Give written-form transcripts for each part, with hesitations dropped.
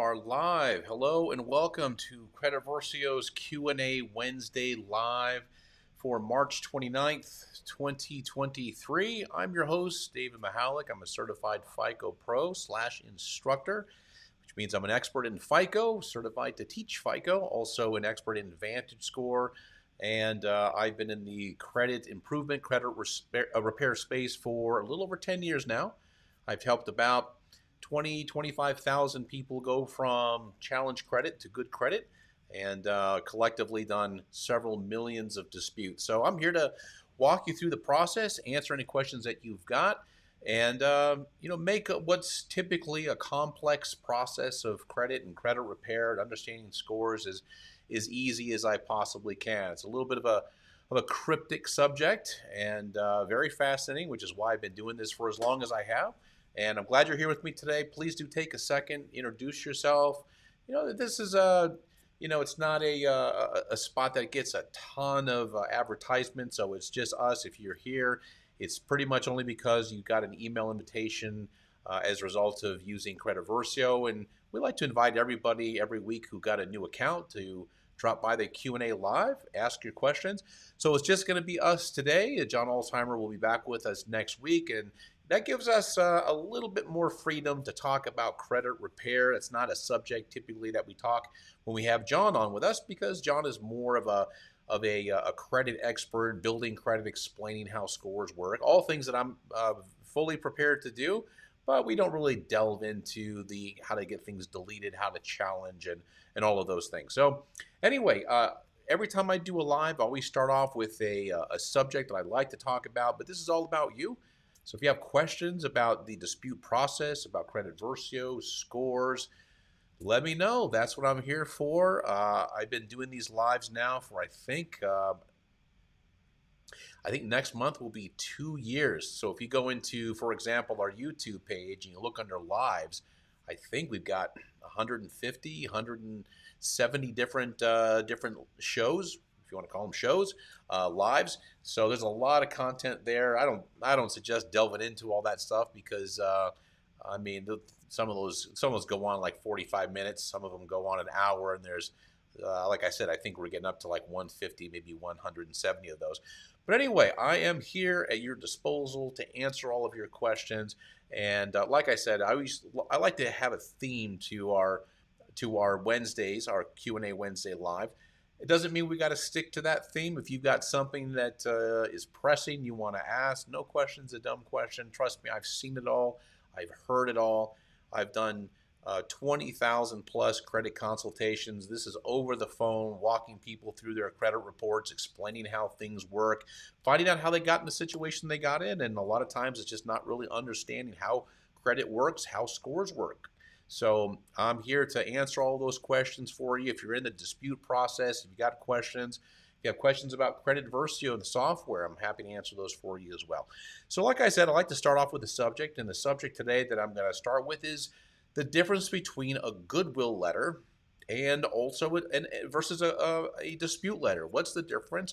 are live. Hello and welcome to Credit Versio's Q&A Wednesday live for March 29th, 2023. I'm your host, David Michalek. I'm a certified FICO Pro / instructor, which means I'm an expert in FICO, certified to teach FICO, also an expert in Vantage Score, and I've been in the credit improvement, repair space for a little over 10 years now. I've helped about 25,000 people go from challenge credit to good credit, and collectively done several millions of disputes. So I'm here to walk you through the process, answer any questions that you've got, and make what's typically a complex process of credit and credit repair and understanding scores as easy as I possibly can. It's a little bit of a cryptic subject and very fascinating, which is why I've been doing this for as long as I have. And I'm glad you're here with me today. Please do take a second, introduce yourself. This is it's not a spot that gets a ton of advertisement, so it's just us. If you're here, it's pretty much only because you got an email invitation as a result of using Credit Versio, and we like to invite everybody every week who got a new account to drop by the Q&A live, ask your questions. So it's just going to be us today. John Alzheimer will be back with us next week, and that gives us a little bit more freedom to talk about credit repair. It's not a subject typically that we talk when we have John on with us, because John is more of a credit expert, building credit, explaining how scores work, all things that I'm fully prepared to do, but we don't really delve into the how to get things deleted, how to challenge, and all of those things. So anyway, every time I do a live, I always start off with a subject that I'd like to talk about, but this is all about you. So if you have questions about the dispute process, about Credit Versio, scores, let me know. That's what I'm here for. I've been doing these lives now for I think next month will be 2 years. So if you go into, for example, our YouTube page and you look under lives, I think we've got 150, 170 different shows, if you want to call them shows, lives. So there's a lot of content there. I don't suggest delving into all that stuff because some of those go on like 45 minutes. Some of them go on an hour, and there's like I said, I think we're getting up to like 150, maybe 170 of those. But anyway, I am here at your disposal to answer all of your questions. And like I said, I like to have a theme to our Wednesdays, our Q&A Wednesday live. It doesn't mean we got to stick to that theme. If you've got something that is pressing, you want to ask, no question's a dumb question. Trust me, I've seen it all. I've heard it all. I've done 20,000 plus credit consultations. This is over the phone, walking people through their credit reports, explaining how things work, finding out how they got in the situation they got in. And a lot of times it's just not really understanding how credit works, how scores work. So I'm here to answer all those questions for you. If you're in the dispute process, if you got questions, if you have questions about Credit Versio and the software, I'm happy to answer those for you as well. So like I said, I like to start off with the subject, and the subject today that I'm going to start with is the difference between a Goodwill letter and also versus a dispute letter. What's the difference?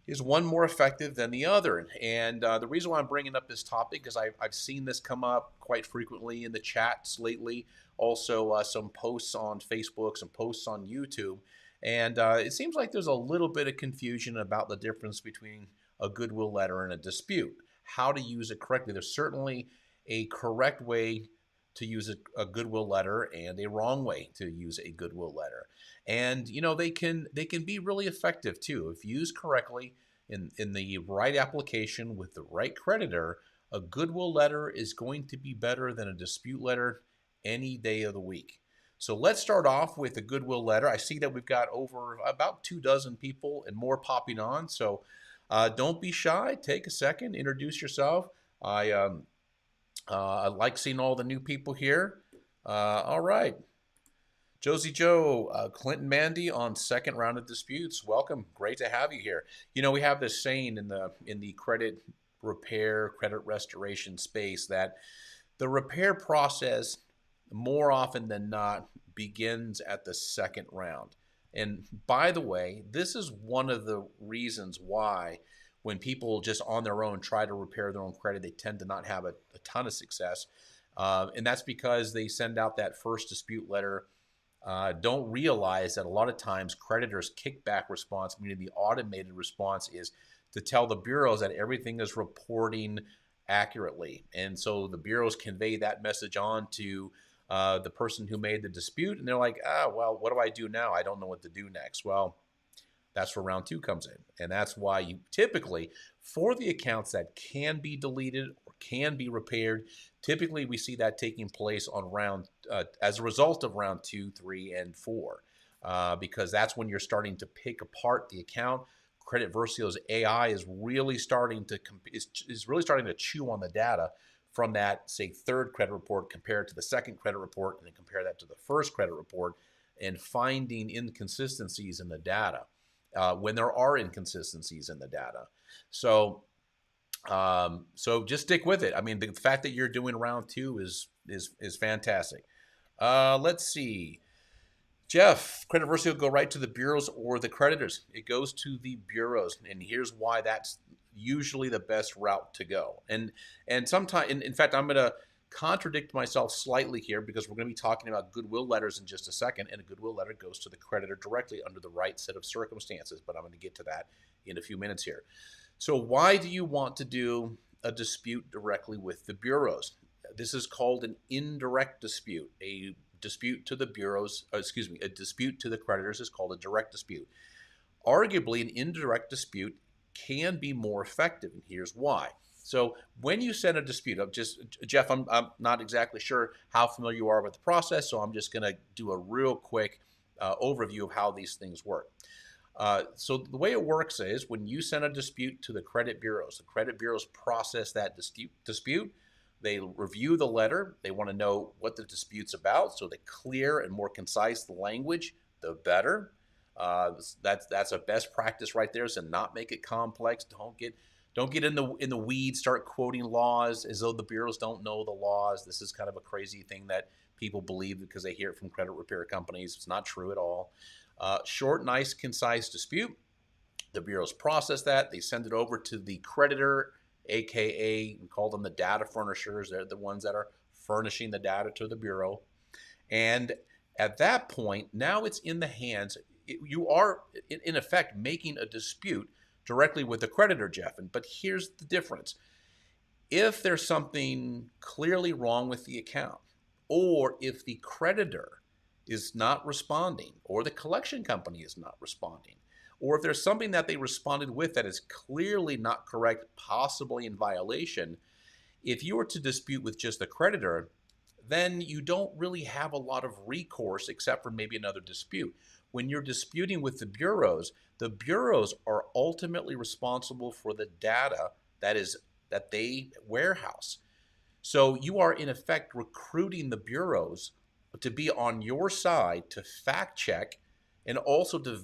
Is one more effective than the other? And the reason why I'm bringing up this topic is I've seen this come up quite frequently in the chats lately, also some posts on Facebook, some posts on YouTube, and it seems like there's a little bit of confusion about the difference between a Goodwill letter and a dispute, how to use it correctly. There's certainly a correct way to use a Goodwill letter and a wrong way to use a Goodwill letter. And they can be really effective too if used correctly in the right application with the right creditor. A Goodwill letter is going to be better than a dispute letter any day of the week. So let's start off with a Goodwill letter. I see that we've got over about 24 people and more popping on. So don't be shy. Take a second, introduce yourself. I like seeing all the new people here. All right. Josie Joe, Clinton Mandy on second round of disputes. Welcome. Great to have you here. We have this saying in the credit repair, credit restoration space that the repair process more often than not begins at the second round. And by the way, this is one of the reasons why when people just on their own try to repair their own credit, they tend to not have a ton of success. And that's because they send out that first dispute letter. Don't realize that a lot of times creditors' kickback response, meaning the automated response, is to tell the bureaus that everything is reporting accurately. And so the bureaus convey that message on to the person who made the dispute. And they're like, well, what do I do now? I don't know what to do next. Well, that's where round two comes in. And that's why you typically, for the accounts that can be deleted or can be repaired, typically we see that taking place on as a result of round 2, 3, and 4, because that's when you're starting to pick apart the account. Credit Versio's AI is really starting to is really starting to chew on the data from that, say, third credit report, compare it to the second credit report, and then compare that to the first credit report, and finding inconsistencies in the data when there are inconsistencies in the data. So just stick with it. I mean, the fact that you're doing round two is fantastic. Let's see. Jeff, Credit Versio go right to the bureaus or the creditors? It goes to the bureaus, and here's why that's usually the best route to go. And sometimes, in fact, I'm going to contradict myself slightly here because we're going to be talking about Goodwill letters in just a second, and a Goodwill letter goes to the creditor directly under the right set of circumstances, but I'm going to get to that in a few minutes here. So why do you want to do a dispute directly with the bureaus? This is called an indirect dispute. A dispute to the bureaus, a dispute to the creditors is called a direct dispute. Arguably, an indirect dispute can be more effective, and here's why. So when you send a dispute, Jeff, I'm not exactly sure how familiar you are with the process, so I'm just going to do a real quick overview of how these things work. So the way it works is when you send a dispute to the credit bureaus process that dispute. They review the letter. They want to know what the dispute's about. So the clear and more concise the language, the better. That's a best practice right there. So not make it complex. Don't get in the weeds. Start quoting laws as though the bureaus don't know the laws. This is kind of a crazy thing that people believe because they hear it from credit repair companies. It's not true at all. Short, nice, concise dispute. The bureaus process that. They send it over to the creditor, AKA, we call them the data furnishers. They're the ones that are furnishing the data to the bureau. And at that point, now it's in the hands. You are, in effect, making a dispute directly with the creditor, Jeff. But here's the difference. If there's something clearly wrong with the account, or if the creditor is not responding, or the collection company is not responding, or if there's something that they responded with that is clearly not correct, possibly in violation, if you were to dispute with just the creditor, then you don't really have a lot of recourse except for maybe another dispute. When you're disputing with the bureaus are ultimately responsible for the data that they warehouse. So you are in effect recruiting the bureaus to be on your side to fact check and also to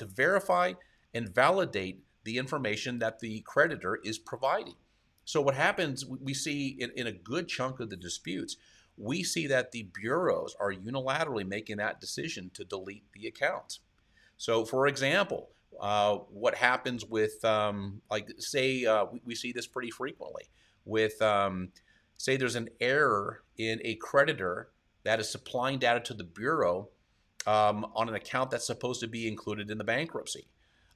verify and validate the information that the creditor is providing. So what happens, we see in a good chunk of the disputes, we see that the bureaus are unilaterally making that decision to delete the accounts. So for example, what happens with, we see this pretty frequently with, say there's an error in a creditor that is supplying data to the bureau on an account that's supposed to be included in the bankruptcy,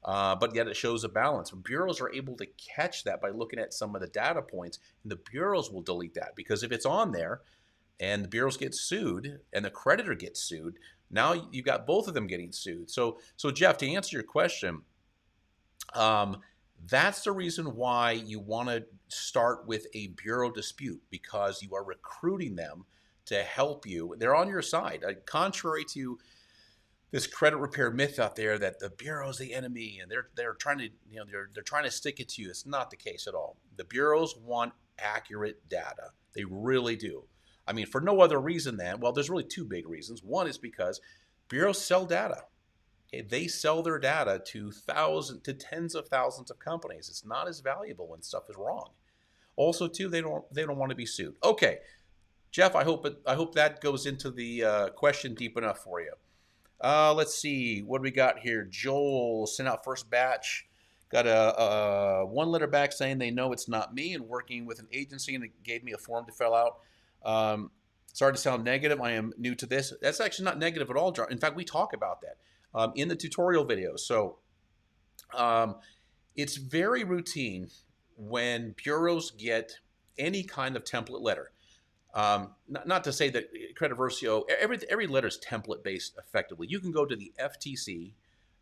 but yet it shows a balance. Bureaus are able to catch that by looking at some of the data points, and the bureaus will delete that because if it's on there and the bureaus get sued and the creditor gets sued, now you've got both of them getting sued. So Jeff, to answer your question, that's the reason why you want to start with a bureau dispute, because you are recruiting them to help you. They're on your side. Contrary to this credit repair myth out there that the bureau's the enemy and they're trying to they're trying to stick it to you. It's not the case at all. The bureaus want accurate data. They really do. I mean, for no other reason than, well, there's really two big reasons. One is because bureaus sell data. Okay? They sell their data to tens of thousands of companies. It's not as valuable when stuff is wrong. Also, too, they don't want to be sued. Okay, Jeff, I hope that goes into the question deep enough for you. Let's see, what do we got here? Joel sent out first batch. Got a one letter back saying they know it's not me and working with an agency, and it gave me a form to fill out. Sorry to sound negative. I am new to this. That's actually not negative at all, John. In fact, we talk about that in the tutorial videos. So um, it's very routine when bureaus get any kind of template letter. Not to say that Credit Versio, every letter is template based effectively. You can go to the FTC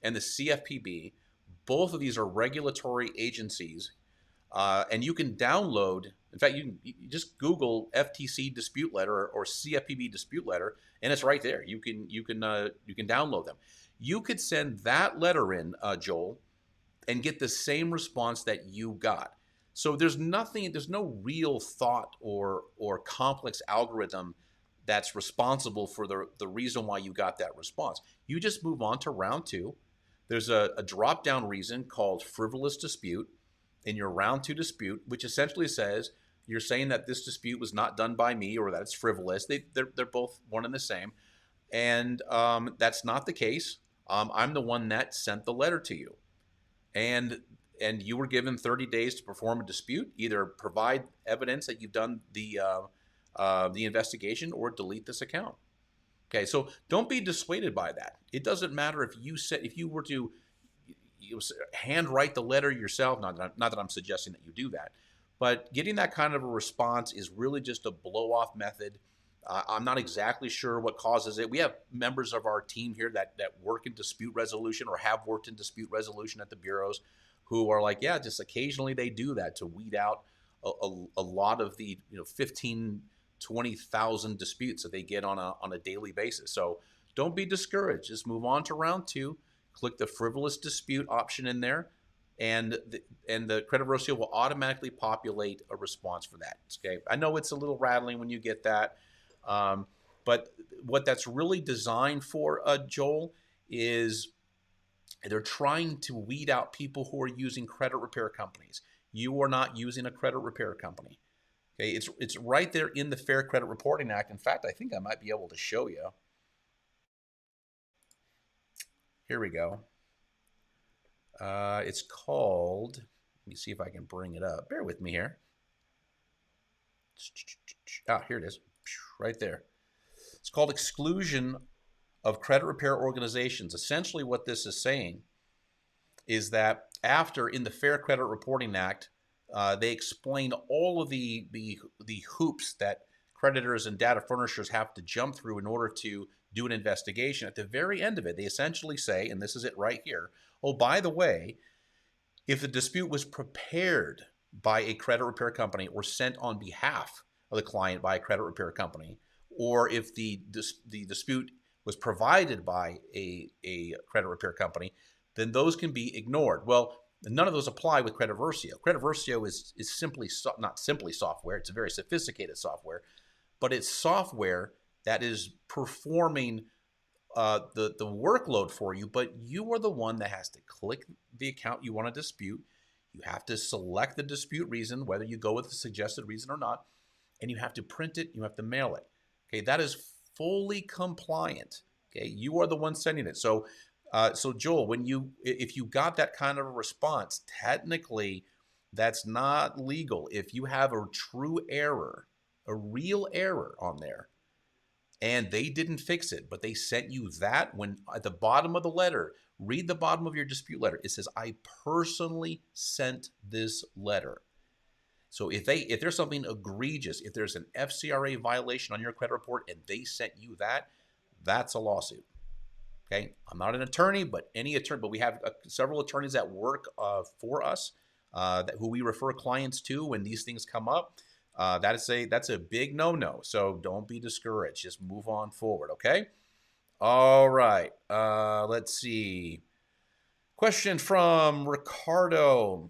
and the CFPB. Both of these are regulatory agencies, and you can download. In fact, you just Google FTC dispute letter or CFPB dispute letter, and it's right there. You can download them. You could send that letter in, Joel, and get the same response that you got. So there's no real thought or complex algorithm that's responsible for the reason why you got that response. You just move on to round two. There's a drop down reason called frivolous dispute in your round two dispute, which essentially says you're saying that this dispute was not done by me or that it's frivolous. They're both one and the same. And that's not the case. I'm the one that sent the letter to you, and you were given 30 days to perform a dispute, either provide evidence that you've done the investigation or delete this account. Okay, so don't be dissuaded by that. It doesn't matter if you were to handwrite the letter yourself. Not that I'm suggesting that you do that, but getting that kind of a response is really just a blow off method. I'm not exactly sure what causes it. We have members of our team here that work in dispute resolution or have worked in dispute resolution at the bureaus who are like, yeah, just occasionally they do that to weed out a lot of the 15, 20,000 disputes that they get on a daily basis. So don't be discouraged. Just move on to round two. Click the frivolous dispute option in there, and the Credit Versio will automatically populate a response for that. Okay, I know it's a little rattling when you get that. But what that's really designed for, Joel, is they're trying to weed out people who are using credit repair companies. You are not using a credit repair company. Okay, it's right there in the Fair Credit Reporting Act. In fact, I think I might be able to show you. Here we go. It's called, let me see if I can bring it up. Bear with me here. Ah, here it is. Right there. It's called exclusion of credit repair organizations. Essentially what this is saying is that after, in the Fair Credit Reporting Act, they explain all of the hoops that creditors and data furnishers have to jump through in order to do an investigation. At the very end of it, they essentially say, and this is it right here, oh, by the way, if the dispute was prepared by a credit repair company or sent on behalf of the client by a credit repair company, or if the dispute was provided by a credit repair company, then those can be ignored. Well, none of those apply with Credit Versio. Credit Versio is simply not simply software. It's a very sophisticated software, but it's software that is performing the workload for you, but you are the one that has to click the account you want to dispute. You have to select the dispute reason, whether you go with the suggested reason or not, and you have to print it, you have to mail it. Okay, that is fully compliant. Okay, you are the one sending it. So Joel, if you got that kind of a response, technically that's not legal. If you have a true error, a real error on there, and they didn't fix it, but they sent you that, when at the bottom of the letter, read the bottom of your dispute letter. It says, I personally sent this letter. So if there's something egregious, if there's an FCRA violation on your credit report and they sent you that, that's a lawsuit. Okay, I'm not an attorney, but we have several attorneys that work for us, who we refer clients to when these things come up. That's a big no-no. So don't be discouraged. Just move on forward. Okay. All right. Let's see. Question from Ricardo.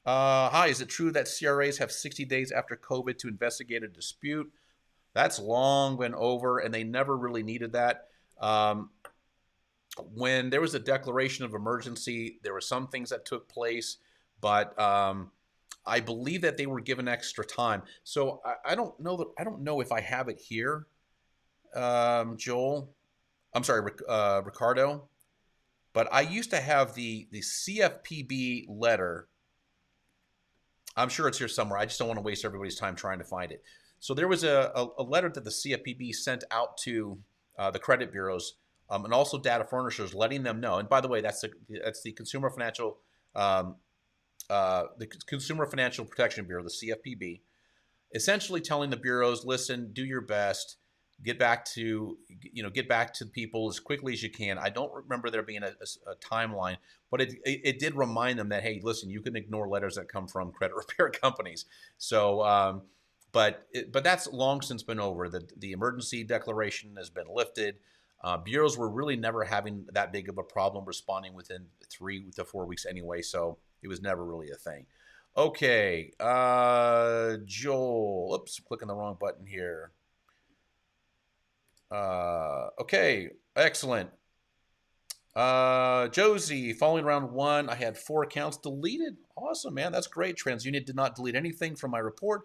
Hi, is it true that CRAs have 60 days after COVID to investigate a dispute? That's long been over, and they never really needed that. When there was a declaration of emergency, there were some things that took place, but I believe that they were given extra time. So I don't know if I have it here, Joel. I'm sorry, Ricardo. But I used to have the CFPB letter. I'm sure it's here somewhere. I just don't want to waste everybody's time trying to find it. So there was a letter that the CFPB sent out to the credit bureaus and also data furnishers, letting them know. And by the way, that's the um, Consumer Financial Protection Bureau, the CFPB, essentially telling the bureaus, listen, do your best, get back to people as quickly as you can. I don't remember there being a timeline, but it did remind them that, hey, listen, you can ignore letters that come from credit repair companies. So but that's long since been over. The emergency declaration has been lifted. Bureaus were really never having that big of a problem responding within 3 to 4 weeks anyway, so it was never really a thing. Okay, Joel. Oops, clicking the wrong button here. Okay, excellent. Josie, following round 1, I had 4 accounts deleted. Awesome, man. That's great. TransUnion did not delete anything from my report,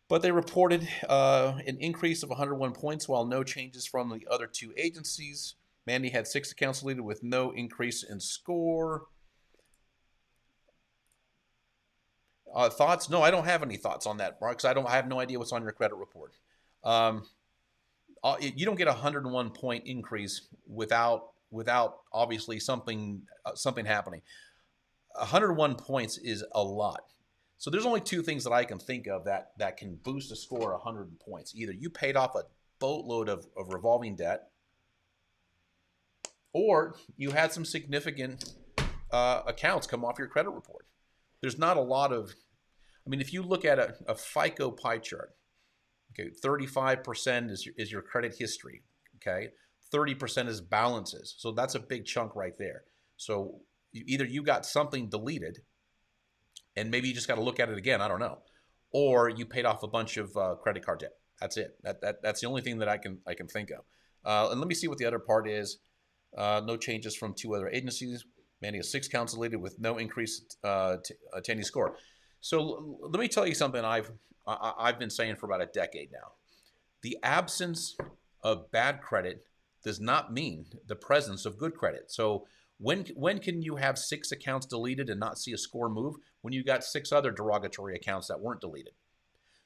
but they reported an increase of 101 points while no changes from the other 2 agencies. Mandy had 6 accounts deleted with no increase in score. Thoughts? No, I don't have any thoughts on that, Mark, because I have no idea what's on your credit report. You don't get a 101 point increase without obviously something happening. 101 points is a lot. So there's only 2 things that I can think of that can boost a score 100 points. Either you paid off a boatload of revolving debt, or you had some significant accounts come off your credit report. There's not a lot of, I mean, if you look at a FICO pie chart, okay, 35% is your credit history, okay? 30% is balances. So that's a big chunk right there. So either you got something deleted, and maybe you just got to look at it again, I don't know, or you paid off a bunch of credit card debt. That's it. That's the only thing that I can think of. And let me see what the other part is. No changes from 2 other agencies. Mandy has 6 counts deleted with no increase to any score. So let me tell you something I've been saying for about a decade now. The absence of bad credit does not mean the presence of good credit. So when can you have 6 accounts deleted and not see a score move? When you got 6 other derogatory accounts that weren't deleted.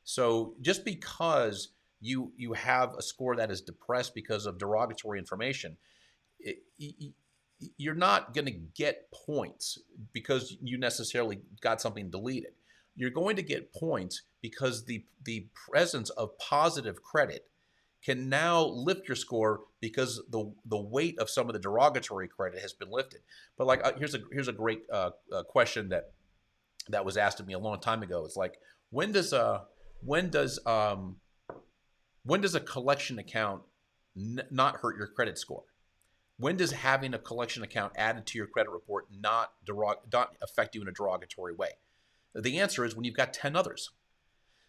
So just because you have a score that is depressed because of derogatory information, you're not going to get points because you necessarily got something deleted. You're going to get points because the presence of positive credit can now lift your score because the weight of some of the derogatory credit has been lifted. But like here's a great question that was asked of me a long time ago. It's like, when does a collection account not hurt your credit score? When does having a collection account added to your credit report not affect you in a derogatory way? The answer is when you've got 10 others.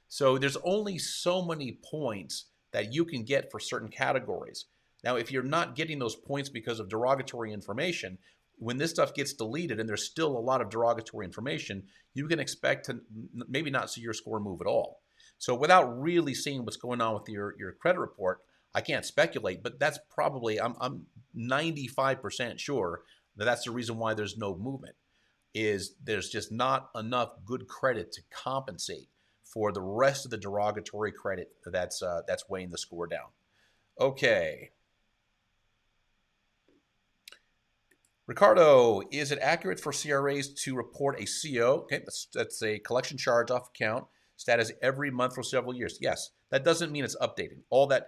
So there's only so many points that you can get for certain categories. Now, if you're not getting those points because of derogatory information, when this stuff gets deleted and there's still a lot of derogatory information, you can expect to maybe not see your score move at all. So without really seeing what's going on with your credit report, I can't speculate, but that's probably, I'm 95% sure that that's the reason why there's no movement, is there's just not enough good credit to compensate for the rest of the derogatory credit that's weighing the score down. Okay. Ricardo, is it accurate for CRAs to report a CO? Okay, that's a collection charge-off account status every month for several years. Yes, that doesn't mean it's updating. All that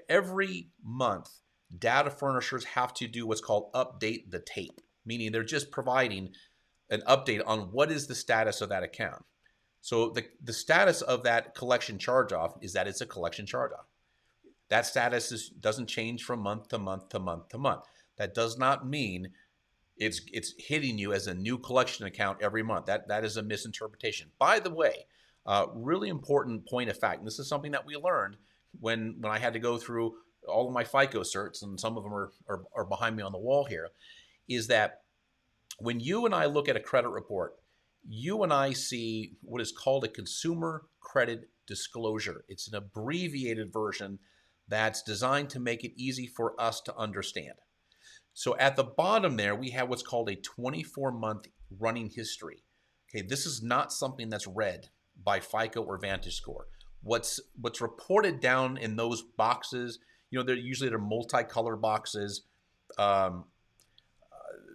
every month, data furnishers have to do what's called update the tape, meaning they're just providing an update on what is the status of that account. So the status of that collection charge-off is that it's a collection charge-off. That status doesn't change from month to month to month to month. That does not mean it's hitting you as a new collection account every month. That is a misinterpretation. By the way, really important point of fact, and this is something that we learned when I had to go through all of my FICO certs, and some of them are behind me on the wall here, is that when you and I look at a credit report, you and I see what is called a consumer credit disclosure. It's an abbreviated version that's designed to make it easy for us to understand. So at the bottom there, we have what's called a 24-month running history. Okay, this is not something that's read by FICO or VantageScore. What's reported down in those boxes, they're multicolored boxes. Um,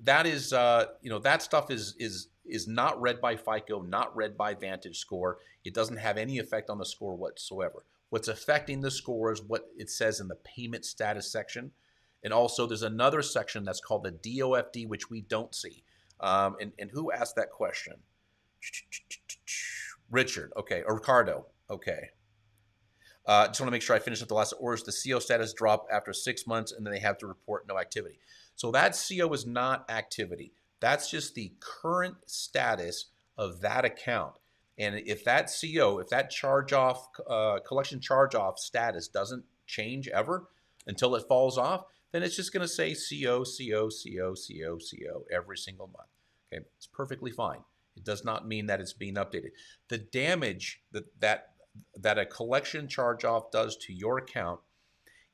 that is, that stuff is not read by FICO, not read by Vantage Score. It doesn't have any effect on the score whatsoever. What's affecting the score is what it says in the payment status section. And also there's another section that's called the DOFD, which we don't see. And who asked that question? Richard. Okay. Or Ricardo. Okay. Just want to make sure I finish up the last orders. The CO status drop after 6 months, and then they have to report no activity. So that CO is not activity. That's just the current status of that account. And if that CO, if that charge-off, collection charge-off status doesn't change ever until it falls off, then it's just going to say CO, CO, CO, CO, CO every single month. Okay, it's perfectly fine. It does not mean that it's being updated. The damage that a collection charge-off does to your account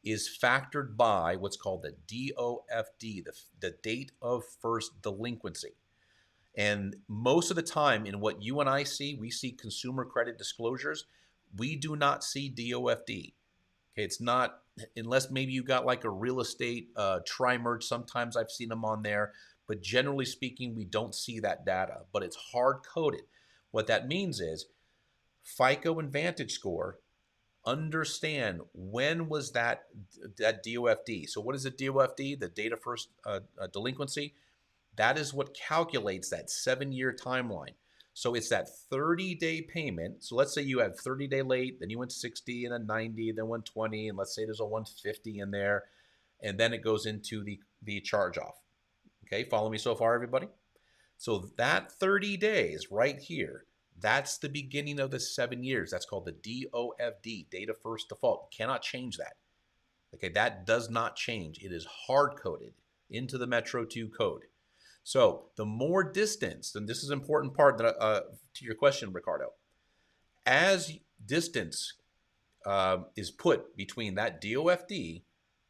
is factored by what's called the DOFD, the date of first delinquency. And most of the time in what you and I see, we see consumer credit disclosures. We do not see DOFD. Okay, it's not, unless maybe you got like a real estate tri-merge. Sometimes I've seen them on there, but generally speaking, we don't see that data, but it's hard-coded. What that means is FICO and Vantage Score understand when was that DOFD. So what is a DOFD? The date of first delinquency. That is what calculates that 7-year timeline. So it's that 30-day payment. So let's say you had 30-day late, then you went 60, and then 90, then 120, and let's say there's a 150 in there, and then it goes into the charge-off. Okay, follow me so far, everybody? So that 30 days right here, that's the beginning of the 7 years. That's called the DOFD, date of first default. You cannot change that. Okay, that does not change. It is hard-coded into the Metro 2 code. So the more distance, and this is an important part that, to your question, Ricardo, as distance is put between that DOFD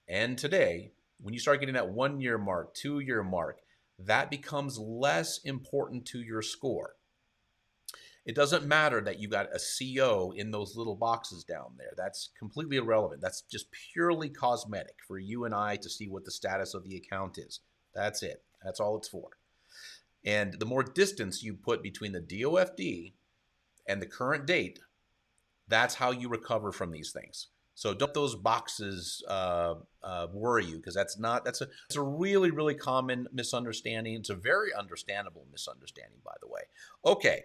and today, when you start getting that 1-year mark, 2-year mark, that becomes less important to your score. It doesn't matter that you got a CO in those little boxes down there. That's completely irrelevant. That's just purely cosmetic for you and I to see what the status of the account is. That's it. That's all it's for. And the more distance you put between the DOFD and the current date, that's how you recover from these things. So don't let those boxes worry you, because that's a really, really common misunderstanding. It's a very understandable misunderstanding, by the way. Okay.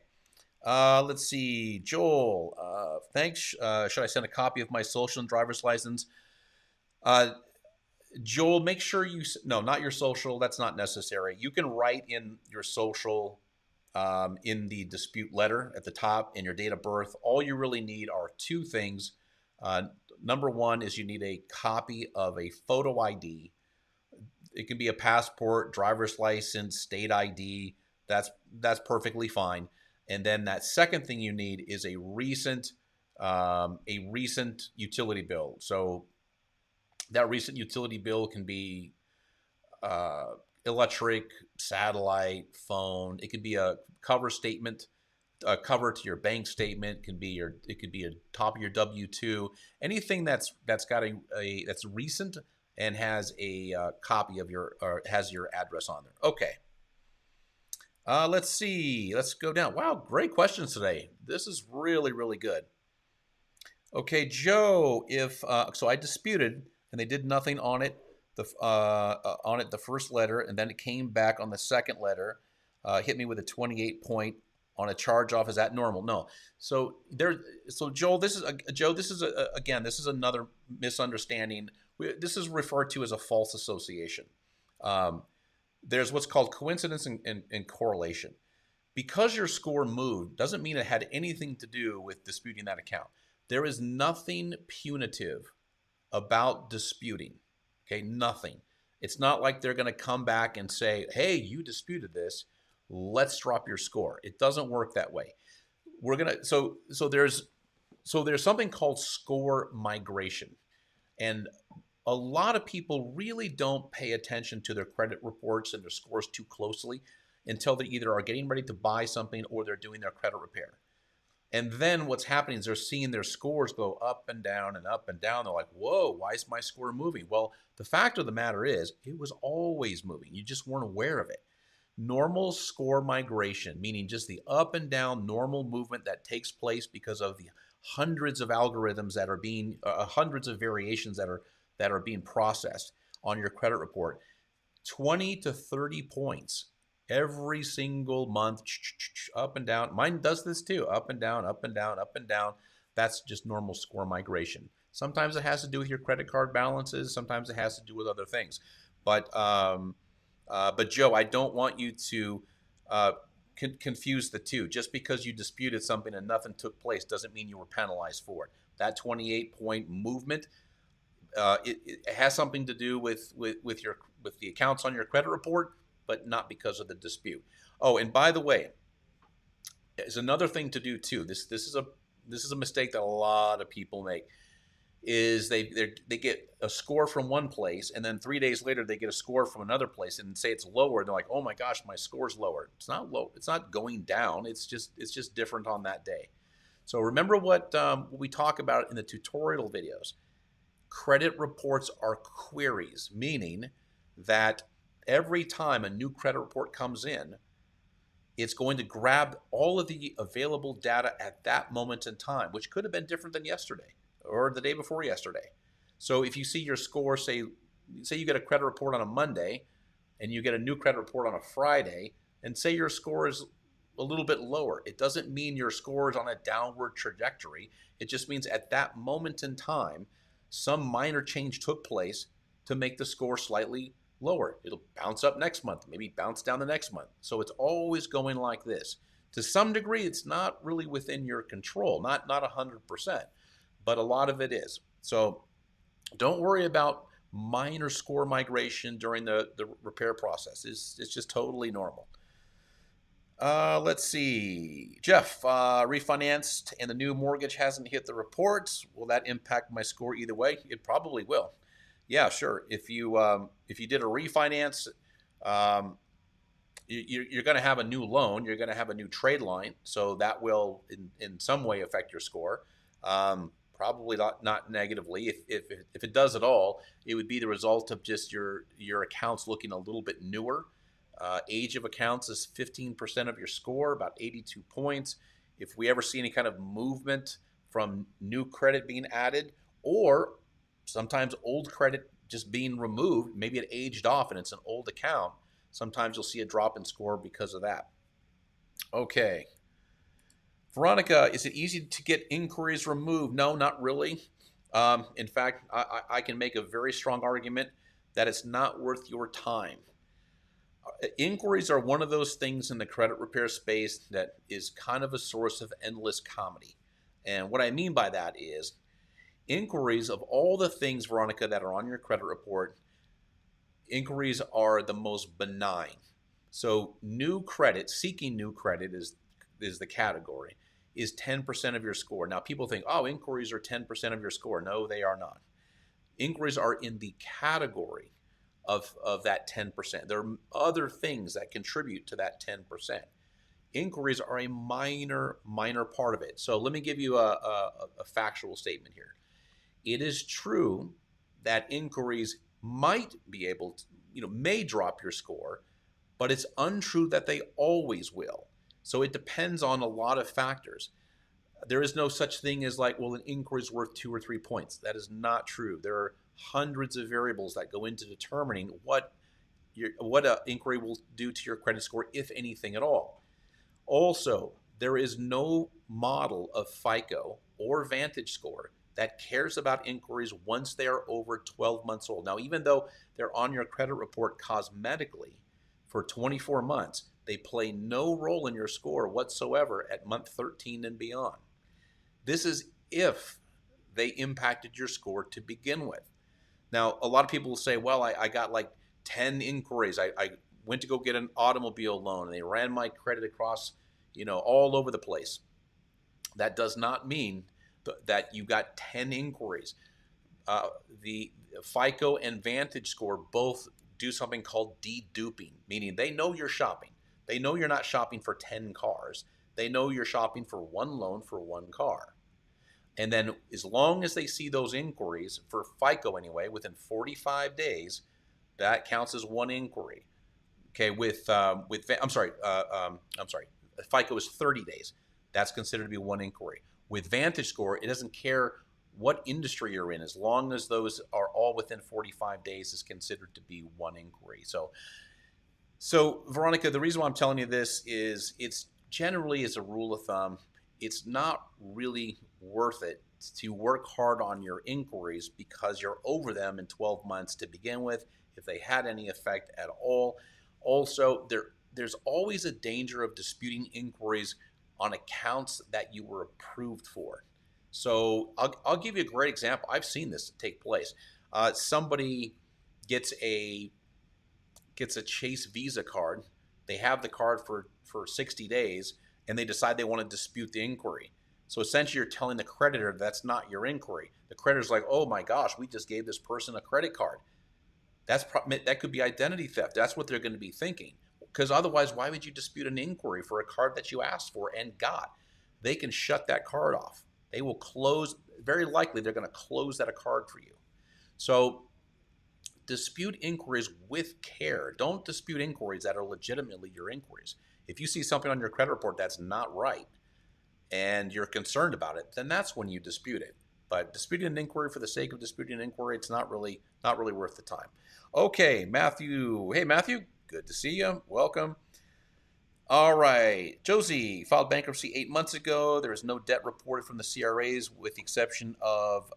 Let's see. Joel, thanks. Should I send a copy of my social and driver's license? Joel, make sure no, not your social. That's not necessary. You can write in your social in the dispute letter at the top and your date of birth. All you really need are 2 things. Number 1 is you need a copy of a photo ID. It can be a passport, driver's license, state ID. That's perfectly fine. And then that second thing you need is a recent utility bill. So that recent utility bill can be electric, satellite, phone. It could be a cover statement, a cover to your bank statement. It could be a top of your W-2. Anything that's got that's recent and has a copy of has your address on there. Okay. Let's see. Let's go down. Wow, great questions today. This is really, really good. Okay, Joe. So I disputed, and they did nothing on it. The first letter, and then it came back on the second letter. Hit me with a 28 point on a charge off. Is that normal? No. So Joel, this is another misunderstanding. This is referred to as a false association. There's what's called coincidence and correlation. Because your score moved doesn't mean it had anything to do with disputing that account. There is nothing punitive about disputing. Okay, nothing. It's not like they're going to come back and say, hey, you disputed this, let's drop your score. It doesn't work that way. So there's something called score migration. And a lot of people really don't pay attention to their credit reports and their scores too closely until they either are getting ready to buy something or they're doing their credit repair. And then what's happening is they're seeing their scores go up and down and up and down. They're like, whoa, why is my score moving? Well, the fact of the matter is it was always moving. You just weren't aware of it. Normal score migration, meaning just the up and down normal movement that takes place because of the hundreds of algorithms that are being, hundreds of variations that are being processed on your credit report. 20 to 30 points every single month, up and down. Mine does this too, up and down, up and down, up and down. That's just normal score migration. Sometimes it has to do with your credit card balances. Sometimes it has to do with other things. But Joe, I don't want you to confuse the two. Just because you disputed something and nothing took place doesn't mean you were penalized for it. That 28-point movement, it has something to do with the accounts on your credit report, but not because of the dispute. Oh, and by the way, there's another thing to do too. This is a mistake that a lot of people make. Is they get a score from one place, and then 3 days later they get a score from another place and say it's lower. And they're like, oh my gosh, my score's lower. It's not low. It's not going down. It's just different on that day. So remember what we talk about in the tutorial videos. Credit reports are queries, meaning that every time a new credit report comes in, it's going to grab all of the available data at that moment in time, which could have been different than yesterday or the day before yesterday. So if you see your score, say you get a credit report on a Monday and you get a new credit report on a Friday, and say your score is a little bit lower, it doesn't mean your score is on a downward trajectory. It just means at that moment in time, some minor change took place to make the score slightly lower. It'll bounce up next month, maybe bounce down the next month. So it's always going like this. To some degree, it's not really within your control, not 100%, but a lot of it is. So don't worry about minor score migration during the repair process. It's just totally normal. Let's see. Jeff, refinanced and the new mortgage hasn't hit the reports. Will that impact my score either way? It probably will. Yeah, sure. If you did a refinance, you're going to have a new loan. You're going to have a new trade line, so that will in some way affect your score. Probably not negatively. If it does at all, it would be the result of just your accounts looking a little bit newer. Age of accounts is 15% of your score, about 82 points. If we ever see any kind of movement from new credit being added, or sometimes old credit just being removed, maybe it aged off and it's an old account, sometimes you'll see a drop in score because of that. Okay. Veronica, is it easy to get inquiries removed? No, not really. In fact, I can make a very strong argument that it's not worth your time. Inquiries are one of those things in the credit repair space that is kind of a source of endless comedy. And what I mean by that is inquiries, of all the things, Veronica, that are on your credit report, inquiries are the most benign. So seeking new credit is the category, is 10% of your score. Now people think, oh, inquiries are 10% of your score. No, they are not. Inquiries are in the category of that 10%. There are other things that contribute to that 10%. Inquiries are a minor part of it. So let me give you a factual statement here. It is true that inquiries might be able to, may drop your score, but it's untrue that they always will. So it depends on a lot of factors. There is no such thing as like, well, an inquiry is worth 2 or 3 points. That is not true. There are hundreds of variables that go into determining what an inquiry will do to your credit score, if anything at all. Also, there is no model of FICO or Vantage score that cares about inquiries once they are over 12 months old. Now, even though they're on your credit report cosmetically for 24 months, they play no role in your score whatsoever at month 13 and beyond. This is if they impacted your score to begin with. Now, a lot of people will say, well, I got like 10 inquiries. I went to go get an automobile loan and they ran my credit across, all over the place. That does not mean that you got 10 inquiries. The FICO and Vantage score both do something called deduping, meaning they know you're shopping. They know you're not shopping for 10 cars. They know you're shopping for one loan for one car. And then as long as they see those inquiries, for FICO anyway, within 45 days, that counts as one inquiry. Okay, I'm sorry, FICO is 30 days. That's considered to be one inquiry. With Vantage Score, it doesn't care what industry you're in, as long as those are all within 45 days, is considered to be one inquiry. So Veronica, the reason why I'm telling you this is it's generally, as a rule of thumb, it's not really worth it to work hard on your inquiries because you're over them in 12 months to begin with, if they had any effect at all. Also, there's always a danger of disputing inquiries on accounts that you were approved for. So I'll give you a great example. I've seen this take place. Somebody gets a Chase Visa card. They have the card for 60 days, and they decide they want to dispute the inquiry. So essentially, you're telling the creditor that's not your inquiry. The creditor's like, oh my gosh, we just gave this person a credit card. That could be identity theft. That's what they're going to be thinking. Because otherwise, why would you dispute an inquiry for a card that you asked for and got? They can shut that card off. They will close, very likely they're going to close that card for you. So dispute inquiries with care. Don't dispute inquiries that are legitimately your inquiries. If you see something on your credit report that's not right and you're concerned about it, then that's when you dispute it. But disputing an inquiry for the sake of disputing an inquiry, it's not really worth the time. Okay, Matthew. Hey, Matthew. Good to see you. Welcome. All right. Josie filed bankruptcy 8 months ago. There is no debt reported from the CRAs with the exception of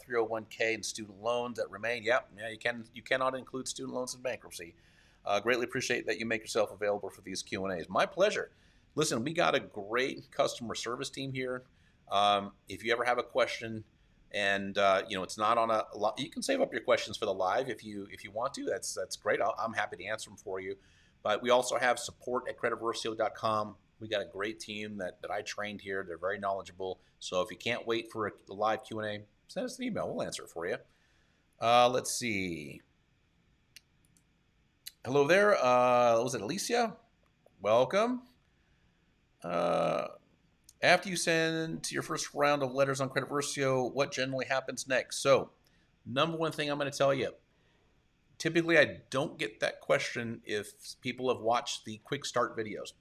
301k and student loans that remain. Yeah, you cannot include student loans in bankruptcy. Greatly appreciate that you make yourself available for these Q&As. My pleasure. Listen, we got a great customer service team here. If you ever have a question and it's not on a lot, you can save up your questions for the live if you want to. That's great. I'm happy to answer them for you. But we also have support at creditversio.com. We got a great team that I trained here. They're very knowledgeable. So if you can't wait for a live Q&A, send us an email. We'll answer it for you. Let's see. Hello there. Was it Alicia? Welcome. After you send your first round of letters on Credit Versio, what generally happens next? So, number one thing I'm going to tell you, typically I don't get that question if people have watched the quick start videos.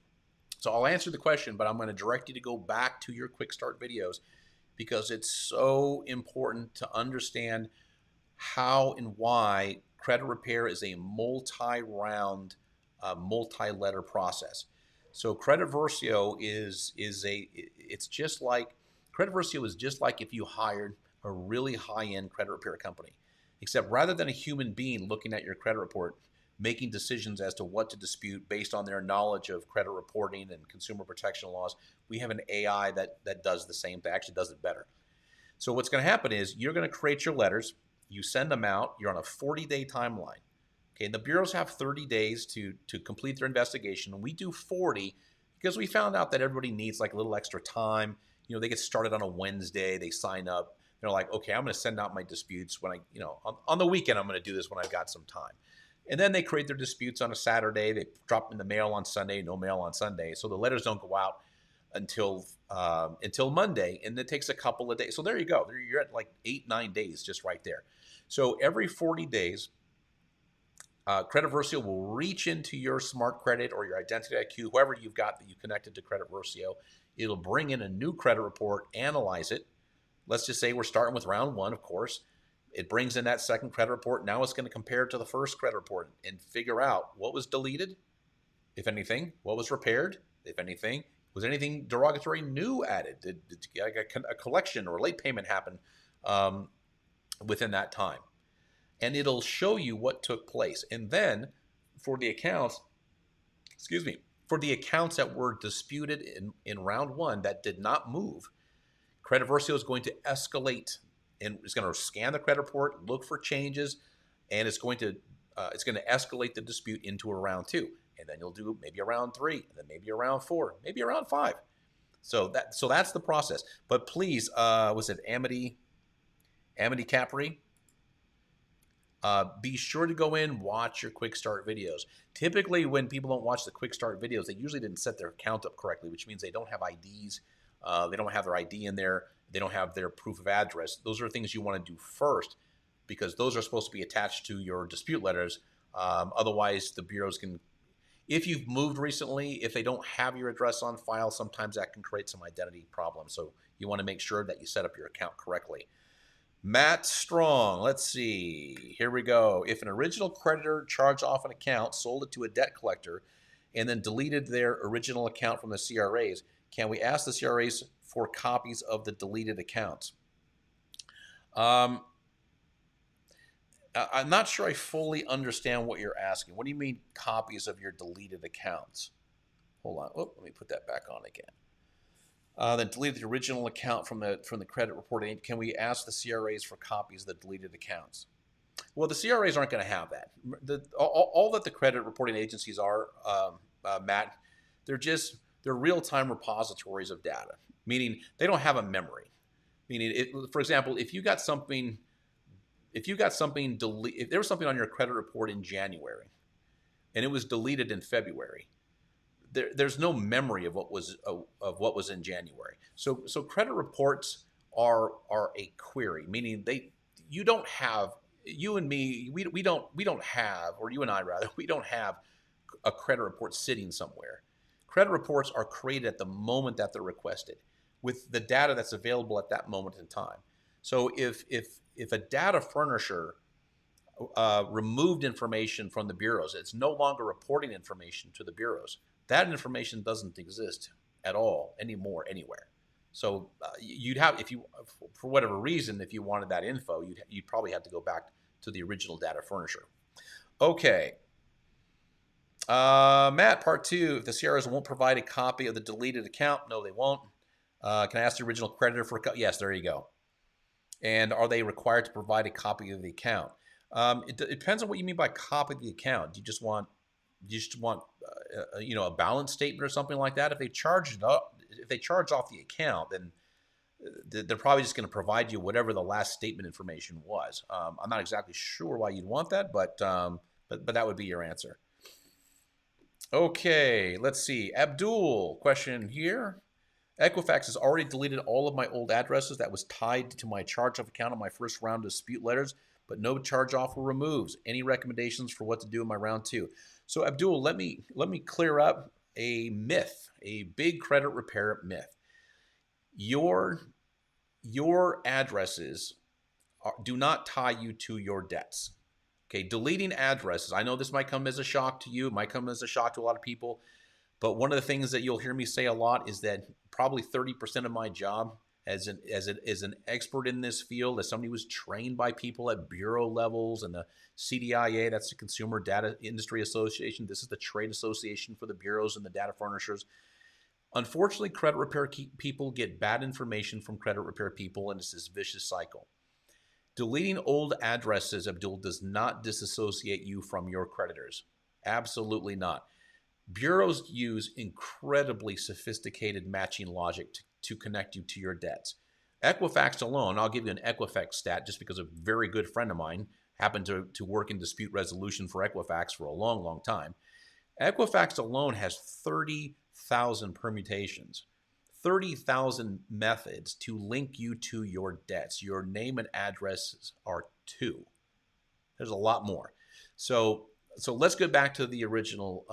So I'll answer the question, but I'm going to direct you to go back to your quick start videos because it's so important to understand how and why credit repair is a multi-round, multi-letter process. So Credit Versio it's just like, Credit Versio is just like if you hired a really high-end credit repair company, except rather than a human being looking at your credit report, making decisions as to what to dispute based on their knowledge of credit reporting and consumer protection laws, we have an AI that does the same thing, actually does it better. So what's going to happen is you're going to create your letters, you send them out, you're on a 40-day timeline. Okay, and the bureaus have 30 days to complete their investigation, and we do 40 because we found out that everybody needs like a little extra time. They get started on a Wednesday, they sign up, they're like, okay, I'm going to send out my disputes when on the weekend, I'm going to do this when I've got some time. And then they create their disputes on a Saturday, they drop them in the mail on Sunday, no mail on Sunday. So the letters don't go out until Monday, and it takes a couple of days. So there you go. You're at like 8-9 days just right there. So every 40 days, Credit Versio will reach into your Smart Credit or your Identity IQ, whoever you've got that you connected to Credit Versio. It'll bring in a new credit report, analyze it. Let's just say we're starting with round one, of course. It brings in that second credit report. Now it's going to compare it to the first credit report and figure out what was deleted, if anything, what was repaired, if anything. Was anything derogatory new added? Did a collection or late payment happen within that time? And it'll show you what took place. And then for the accounts, that were disputed in round one that did not move, Credit Versio is going to escalate and it's going to scan the credit report, look for changes, and it's going to escalate the dispute into a round two. And then you'll do maybe a round three, and then maybe a round four, maybe a round five. So that's the process. But please, was it Amity Capri? Be sure to go in, watch your quick start videos. Typically, when people don't watch the quick start videos, they usually didn't set their account up correctly, which means they don't have IDs. They don't have their ID in there. They don't have their proof of address. Those are things you want to do first because those are supposed to be attached to your dispute letters. Otherwise, the bureaus can, if you've moved recently, if they don't have your address on file, sometimes that can create some identity problems. So you want to make sure that you set up your account correctly. Matt Strong, let's see. Here we go. If an original creditor charged off an account, sold it to a debt collector, and then deleted their original account from the CRAs, can we ask the CRAs for copies of the deleted accounts? I'm not sure I fully understand what you're asking. What do you mean copies of your deleted accounts? Hold on. Oh, let me put that back on again. Then delete the original account from the credit reporting. Can we ask the CRAs for copies of the deleted accounts? Well, the CRAs aren't going to have that. All that the credit reporting agencies are, Matt, they're real-time repositories of data, meaning they don't have a memory. Meaning, for example, if there was something on your credit report in January, and it was deleted in February, there's no memory of what was in January. So credit reports are a query, meaning you don't have, you and me, we don't have, or you and I rather, we don't have a credit report sitting somewhere. Credit reports are created at the moment that they're requested with the data that's available at that moment in time. So if a data furnisher removed information from the bureaus, it's no longer reporting information to the bureaus. That information doesn't exist at all anymore anywhere. So you'd have, if you, for whatever reason, if you wanted that info, you'd probably have to go back to the original data furnisher. Okay. Matt, part 2, if the CRS won't provide a copy of the deleted account, no, they won't. Can I ask the original creditor for a copy? Yes, there you go. And are they required to provide a copy of the account? It depends on what you mean by copy of the account. Do you just want a balance statement or something like that? If they charge off the account, then they're probably just going to provide you whatever the last statement information was. I'm not exactly sure why you'd want that, but that would be your answer. Okay, let's see. Abdul, question here. Equifax has already deleted all of my old addresses that was tied to my charge-off account on my first round of dispute letters, but no charge-off or removes. Any recommendations for what to do in my round 2? So Abdul, let me clear up a myth, a big credit repair myth. Your addresses do not tie you to your debts. Okay, deleting addresses. I know this might come as a shock to you. It might come as a shock to a lot of people. But one of the things that you'll hear me say a lot is that probably 30% of my job as an expert in this field, as somebody who was trained by people at bureau levels and the CDIA, that's the Consumer Data Industry Association. This is the trade association for the bureaus and the data furnishers. Unfortunately, credit repair people get bad information from credit repair people, and it's this vicious cycle. Deleting old addresses, Abdul, does not disassociate you from your creditors. Absolutely not. Bureaus use incredibly sophisticated matching logic to connect you to your debts. Equifax alone, I'll give you an Equifax stat just because a very good friend of mine happened to work in dispute resolution for Equifax for a long, long time. Equifax alone has 30,000 permutations, 30,000 methods to link you to your debts. Your name and addresses are 2. There's a lot more. So let's go back to the original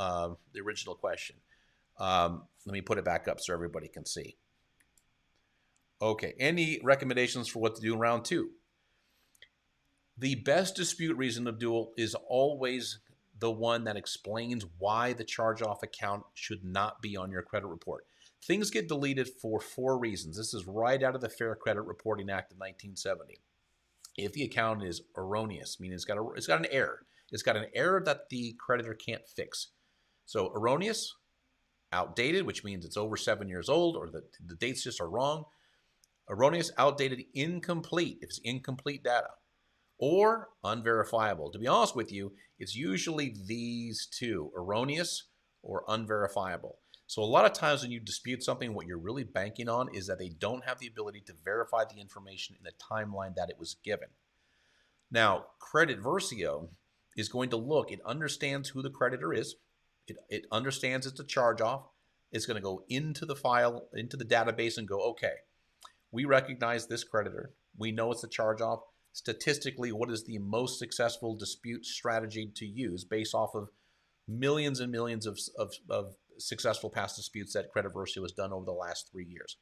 question. Let me put it back up so everybody can see. Okay, any recommendations for what to do in round 2? The best dispute reason, Abdul, is always the one that explains why the charge-off account should not be on your credit report. Things get deleted for 4 reasons. This is right out of the Fair Credit Reporting Act of 1970. If the account is erroneous, meaning it's got an error. It's got an error that the creditor can't fix. So erroneous, outdated, which means it's over 7 years old or the dates just are wrong. Erroneous, outdated, incomplete, if it's incomplete data. Or unverifiable. To be honest with you, it's usually these 2, erroneous or unverifiable. So a lot of times when you dispute something, what you're really banking on is that they don't have the ability to verify the information in the timeline that it was given. Now, Credit Versio is going to look, it understands who the creditor is. It understands it's a charge off. It's going to go into the file, into the database and go, okay, we recognize this creditor. We know it's a charge off. Statistically, what is the most successful dispute strategy to use based off of millions and millions of successful past disputes that Credit Versio has done over the last 3 years?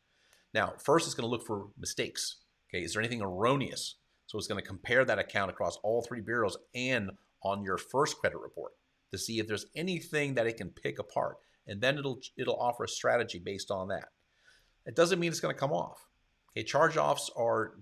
Now, first it's going to look for mistakes. Okay, is there anything erroneous? So it's going to compare that account across all 3 bureaus and on your first credit report to see if there's anything that it can pick apart. And then it'll offer a strategy based on that. It doesn't mean it's going to come off. Okay, charge-offs are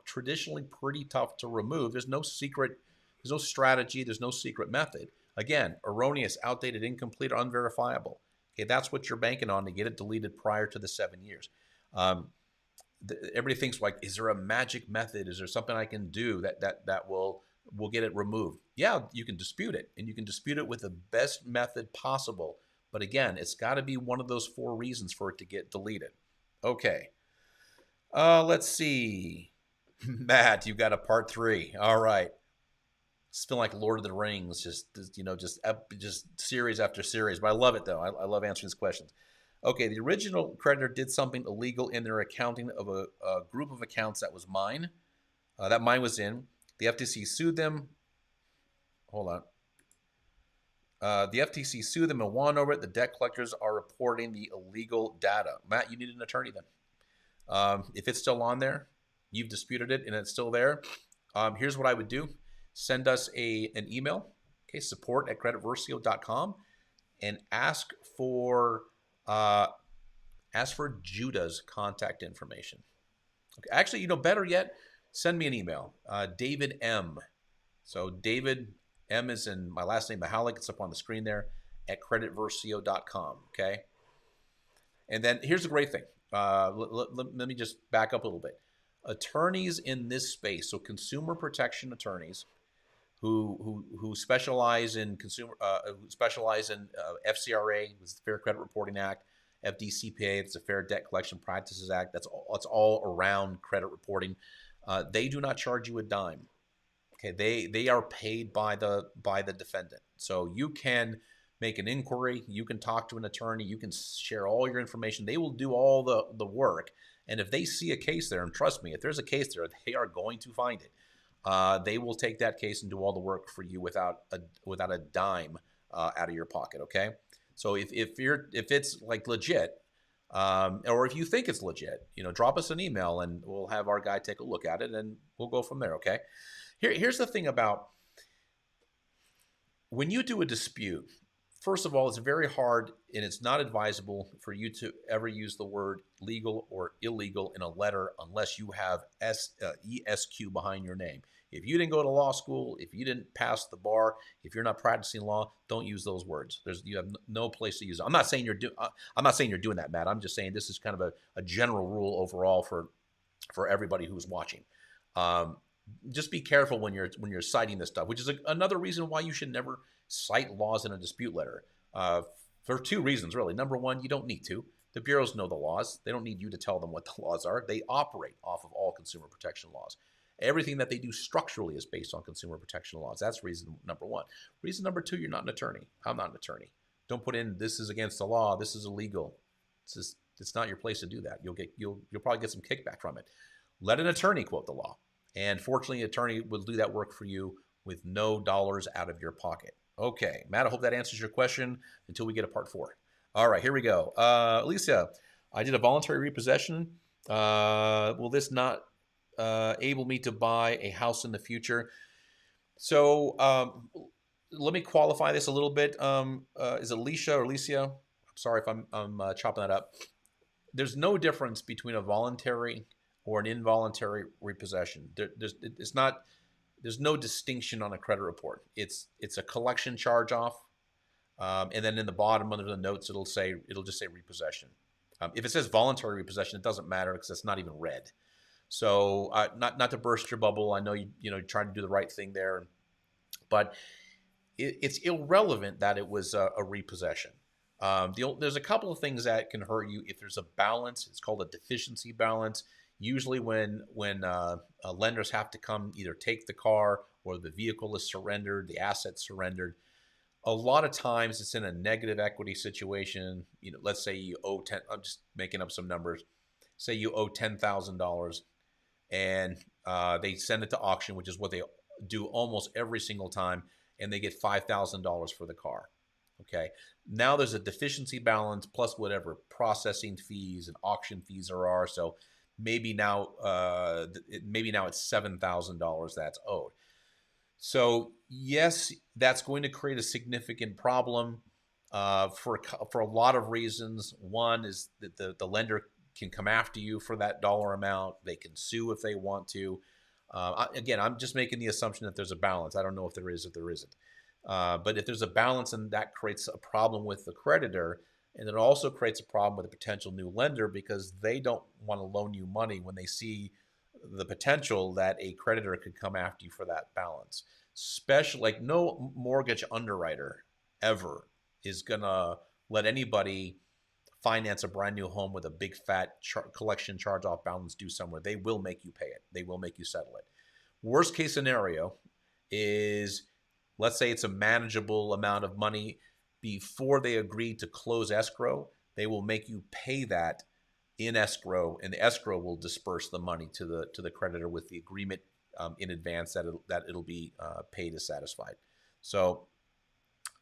traditionally pretty tough to remove. There's no secret, there's no strategy, there's no secret method. Again, erroneous, outdated, incomplete, or unverifiable. Okay, that's what you're banking on to get it deleted prior to the 7 years. Everybody thinks, like, is there a magic method? Is there something I can do that will get it removed? Yeah, you can dispute it, and you can dispute it with the best method possible. But again, it's got to be one of those 4 reasons for it to get deleted. Okay. Let's see. Matt, you got a part 3. All right. It's feeling like Lord of the Rings, just series after series. But I love it, though. I love answering these questions. Okay, the original creditor did something illegal in their accounting of a group of accounts that was mine. That mine was in. The FTC sued them. Hold on. The FTC sued them and won over it. The debt collectors are reporting the illegal data. Matt, you need an attorney then. If it's still on there, you've disputed it and it's still there. Here's what I would do. Send us an email, okay, support@creditversio.com, and ask for Judah's contact information. Okay, actually, better yet, send me an email. David M. So David M is in my last name, Michalek. It's up on the screen there at creditversio.com. Okay. And then here's the great thing. Let me just back up a little bit. Attorneys in this space, so consumer protection attorneys who specialize in FCRA, it's the Fair Credit Reporting Act, FDCPA, it's the Fair Debt Collection Practices Act. That's all around credit reporting. They do not charge you a dime. Okay, they are paid by the defendant. So you can make an inquiry, you can talk to an attorney, you can share all your information. They will do all the work. And if they see a case there, and trust me, if there's a case there, they are going to find it. They will take that case and do all the work for you without a dime out of your pocket. Okay, so if it's like legit, or if you think it's legit, drop us an email and we'll have our guy take a look at it and we'll go from there. Okay, here's the thing about when you do a dispute. First of all, it's very hard and it's not advisable for you to ever use the word legal or illegal in a letter unless you have ESQ behind your name. If you didn't go to law school, if you didn't pass the bar, if you're not practicing law, don't use those words. You have no place to use it. I'm not saying you're doing that, Matt. I'm just saying this is kind of a general rule overall for everybody who's watching. Just be careful when you're citing this stuff, which is another reason why you should never cite laws in a dispute letter. For 2 reasons, really. Number one, you don't need to. The bureaus know the laws. They don't need you to tell them what the laws are. They operate off of all consumer protection laws. Everything that they do structurally is based on consumer protection laws. That's reason number one. Reason number 2, you're not an attorney. I'm not an attorney. Don't put in this is against the law. This is illegal. It's not your place to do that. You'll probably get some kickback from it. Let an attorney quote the law. And fortunately, an attorney will do that work for you with no dollars out of your pocket. Okay, Matt, I hope that answers your question until we get to part 4. All right, here we go. Alicia, I did a voluntary repossession. Will this not able me to buy a house in the future? So let me qualify this a little bit. Is it Alicia or Alicia? I'm sorry if I'm chopping that up. There's no difference between a voluntary or an involuntary repossession. There's no distinction on a credit report. It's a collection charge off, and then in the bottom under the notes it'll just say repossession. If it says voluntary repossession, it doesn't matter because it's not even red. So not to burst your bubble, I know you're trying to do the right thing there, but it's irrelevant that it was a repossession. There's a couple of things that can hurt you if there's a balance. It's called a deficiency balance. Usually, when lenders have to come either take the car or the vehicle is surrendered, the asset's surrendered, a lot of times it's in a negative equity situation. Let's say you owe 10. I'm just making up some numbers. Say you owe $10,000, and they send it to auction, which is what they do almost every single time, and they get $5,000 for the car. Okay, now there's a deficiency balance plus whatever processing fees and auction fees there are. So maybe now it's $7,000 that's owed. So yes, that's going to create a significant problem for a lot of reasons. One is that the lender can come after you for that dollar amount. They can sue if they want to. Again, I'm just making the assumption that there's a balance. I don't know if there is, if there isn't. But if there's a balance, and that creates a problem with the creditor, and it also creates a problem with a potential new lender because they don't want to loan you money when they see the potential that a creditor could come after you for that balance. Especially, like, no mortgage underwriter ever is gonna let anybody finance a brand new home with a big fat collection charge-off balance due somewhere. They will make you pay it. They will make you settle it. Worst case scenario is, let's say it's a manageable amount of money. Before they agree to close escrow, they will make you pay that in escrow, and the escrow will disperse the money to the creditor with the agreement in advance that it'll be paid as satisfied. So,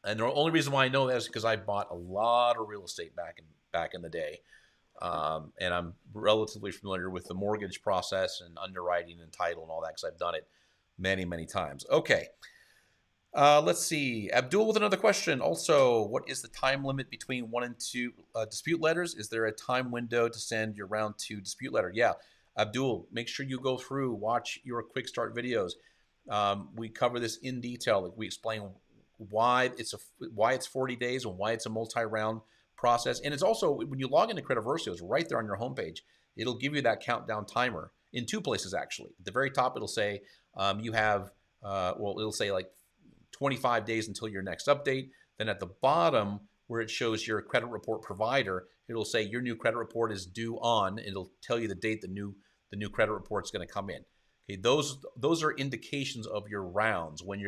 and the only reason why I know that is because I bought a lot of real estate back in the day, and I'm relatively familiar with the mortgage process and underwriting and title and all that because I've done it many times. Okay. Let's see. Abdul with another question. Also, what is the time limit between 1 and 2 dispute letters? Is there a time window to send your round 2 dispute letter? Yeah. Abdul, make sure you go through, watch your quick start videos. We cover this in detail. Like, we explain why it's 40 days and why it's a multi-round process. And it's also, when you log into Credit Versio, it's right there on your homepage. It'll give you that countdown timer in 2 places, actually. At the very top, it'll say you have, it'll say like 25 days until your next update. Then at the bottom, where it shows your credit report provider, it'll say your new credit report is due on. It'll tell you the date the new credit report is going to come in. Okay, those are indications of your rounds when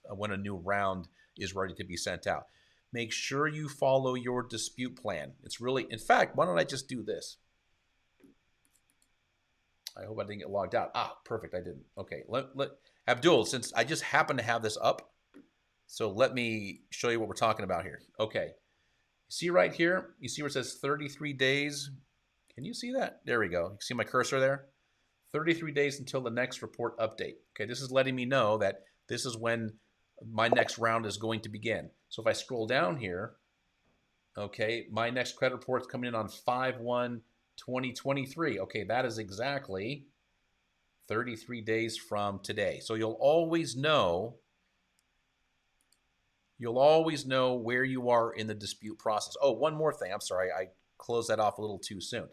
when a new round is ready to be sent out. Make sure you follow your dispute plan. It's really, in fact, why don't I just do this? I hope I didn't get logged out. Perfect, I didn't. Okay, let Abdul, since I just happen to have this up, so let me show you what we're talking about here. Okay, see right here, you see where it says 33 days? Can you see that? There we go. You see my cursor there? 33 days until the next report update. Okay, this is letting me know that this is when my next round is going to begin. So if I scroll down here, okay, my next credit report is coming in on 5/1/2023. Okay, that is exactly 33 days from today. So you'll always know where you are in the dispute process. Oh, one more thing. I'm sorry, I closed that off a little too soon.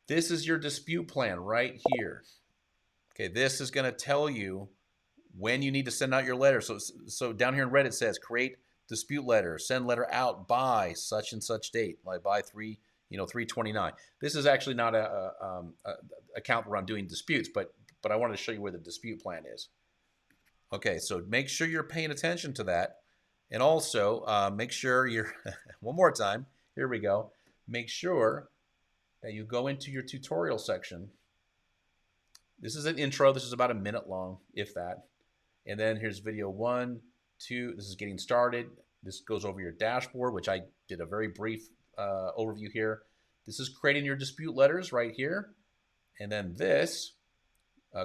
This is your dispute plan right here. Okay, this is going to tell you when you need to send out your letter. So down here in red it says create dispute letter, send letter out by such and such date, like by 3/29. This is actually not a account where I'm doing disputes, but I wanted to show you where the dispute plan is. Okay, so make sure you're paying attention to that. And also make sure you're, one more time, here we go. Make sure that you go into your tutorial section. This is an intro. This is about a minute long, if that. And then here's video 1, 2. This is getting started. This goes over your dashboard, which I did a very brief overview here. This is creating your dispute letters right here. And then this,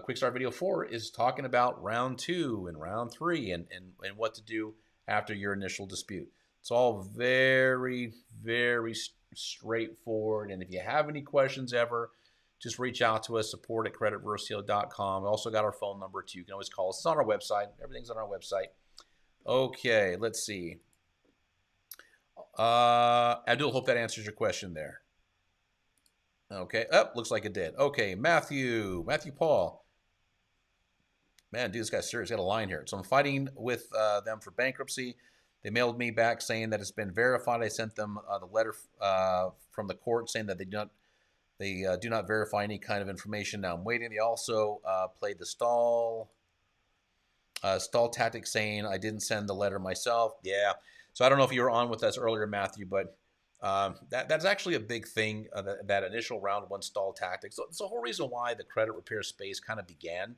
quick start video 4, is talking about round 2 and round 3 and what to do after your initial dispute. It's all very straightforward. And if you have any questions ever, just reach out to us, support@creditversio.com. We also got our phone number too. You can always call us. It's on our website. Everything's on our website. Okay, let's see. Abdul, hope that answers your question there. Okay, looks like it did. Okay, Matthew Paul. Man, dude, this guy's serious. Got a line here. So I'm fighting with them for bankruptcy. They mailed me back saying that it's been verified. I sent them the letter from the court saying that They do not verify any kind of information. Now I'm waiting. They also played the stall tactic, saying I didn't send the letter myself. Yeah. So I don't know if you were on with us earlier, Matthew, but that's actually a big thing. That initial round one stall tactic. So it's the whole reason why the credit repair space kind of began,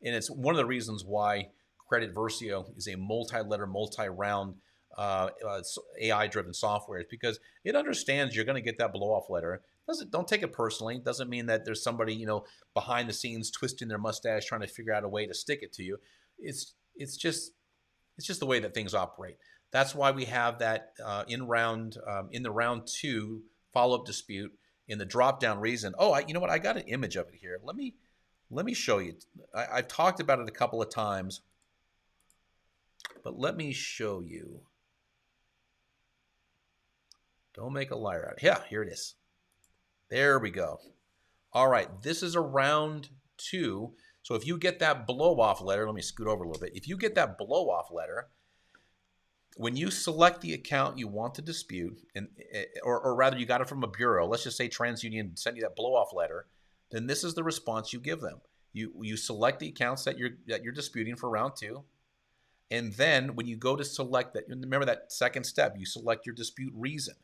and it's one of the reasons why Credit Versio is a multi-letter, multi-round AI-driven software. Is because it understands you're going to get that blow-off letter. Don't take it personally. It doesn't mean that there's somebody behind the scenes twisting their mustache trying to figure out a way to stick it to you. It's just the way that things operate. That's why we have that in the round two follow-up dispute in the drop-down reason. Oh, you know what? I got an image of it here. Let me show you. I've talked about it a couple of times, but let me show you. Don't make a liar out of it. Yeah, here it is. There we go. All right, this is a round two. So if you get that blow-off letter, let me scoot over a little bit. If you get that blow-off letter, when you select the account you want to dispute, or rather you got it from a bureau, let's just say TransUnion sent you that blow-off letter, then this is the response you give them. You select the accounts that you're disputing for round two, and then when you go to select that, remember that second step, you select your dispute reason.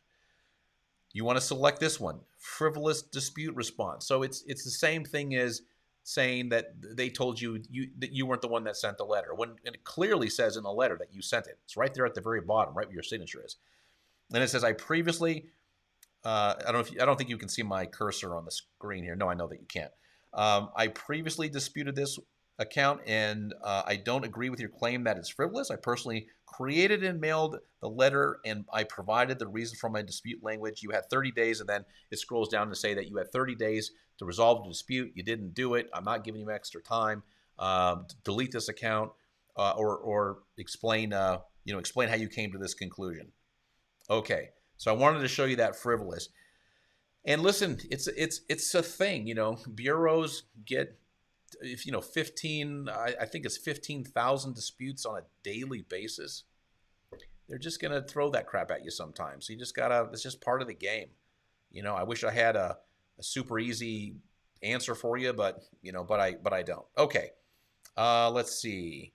You want to select this one, frivolous dispute response. So it's the same thing as saying that they told you that you weren't the one that sent the letter, when it clearly says in the letter that you sent it. It's right there at the very bottom, right where your signature is. And it says, I previously, I don't think you can see my cursor on the screen here. No, I know that you can't. I previously disputed this account, and I don't agree with your claim that it's frivolous. I personally created and mailed the letter, and I provided the reason for my dispute language. You had 30 days, and then it scrolls down to say that you had 30 days to resolve the dispute. You didn't do it. I'm not giving you extra time. Delete this account, or explain explain how you came to this conclusion. Okay, so I wanted to show you that frivolous. And listen, it's a thing. Bureaus get 15. I think it's 15,000 disputes on a daily basis. They're just gonna throw that crap at you sometimes. So you just gotta. It's just part of the game. I wish I had a super easy answer for you, but I don't. Okay, let's see.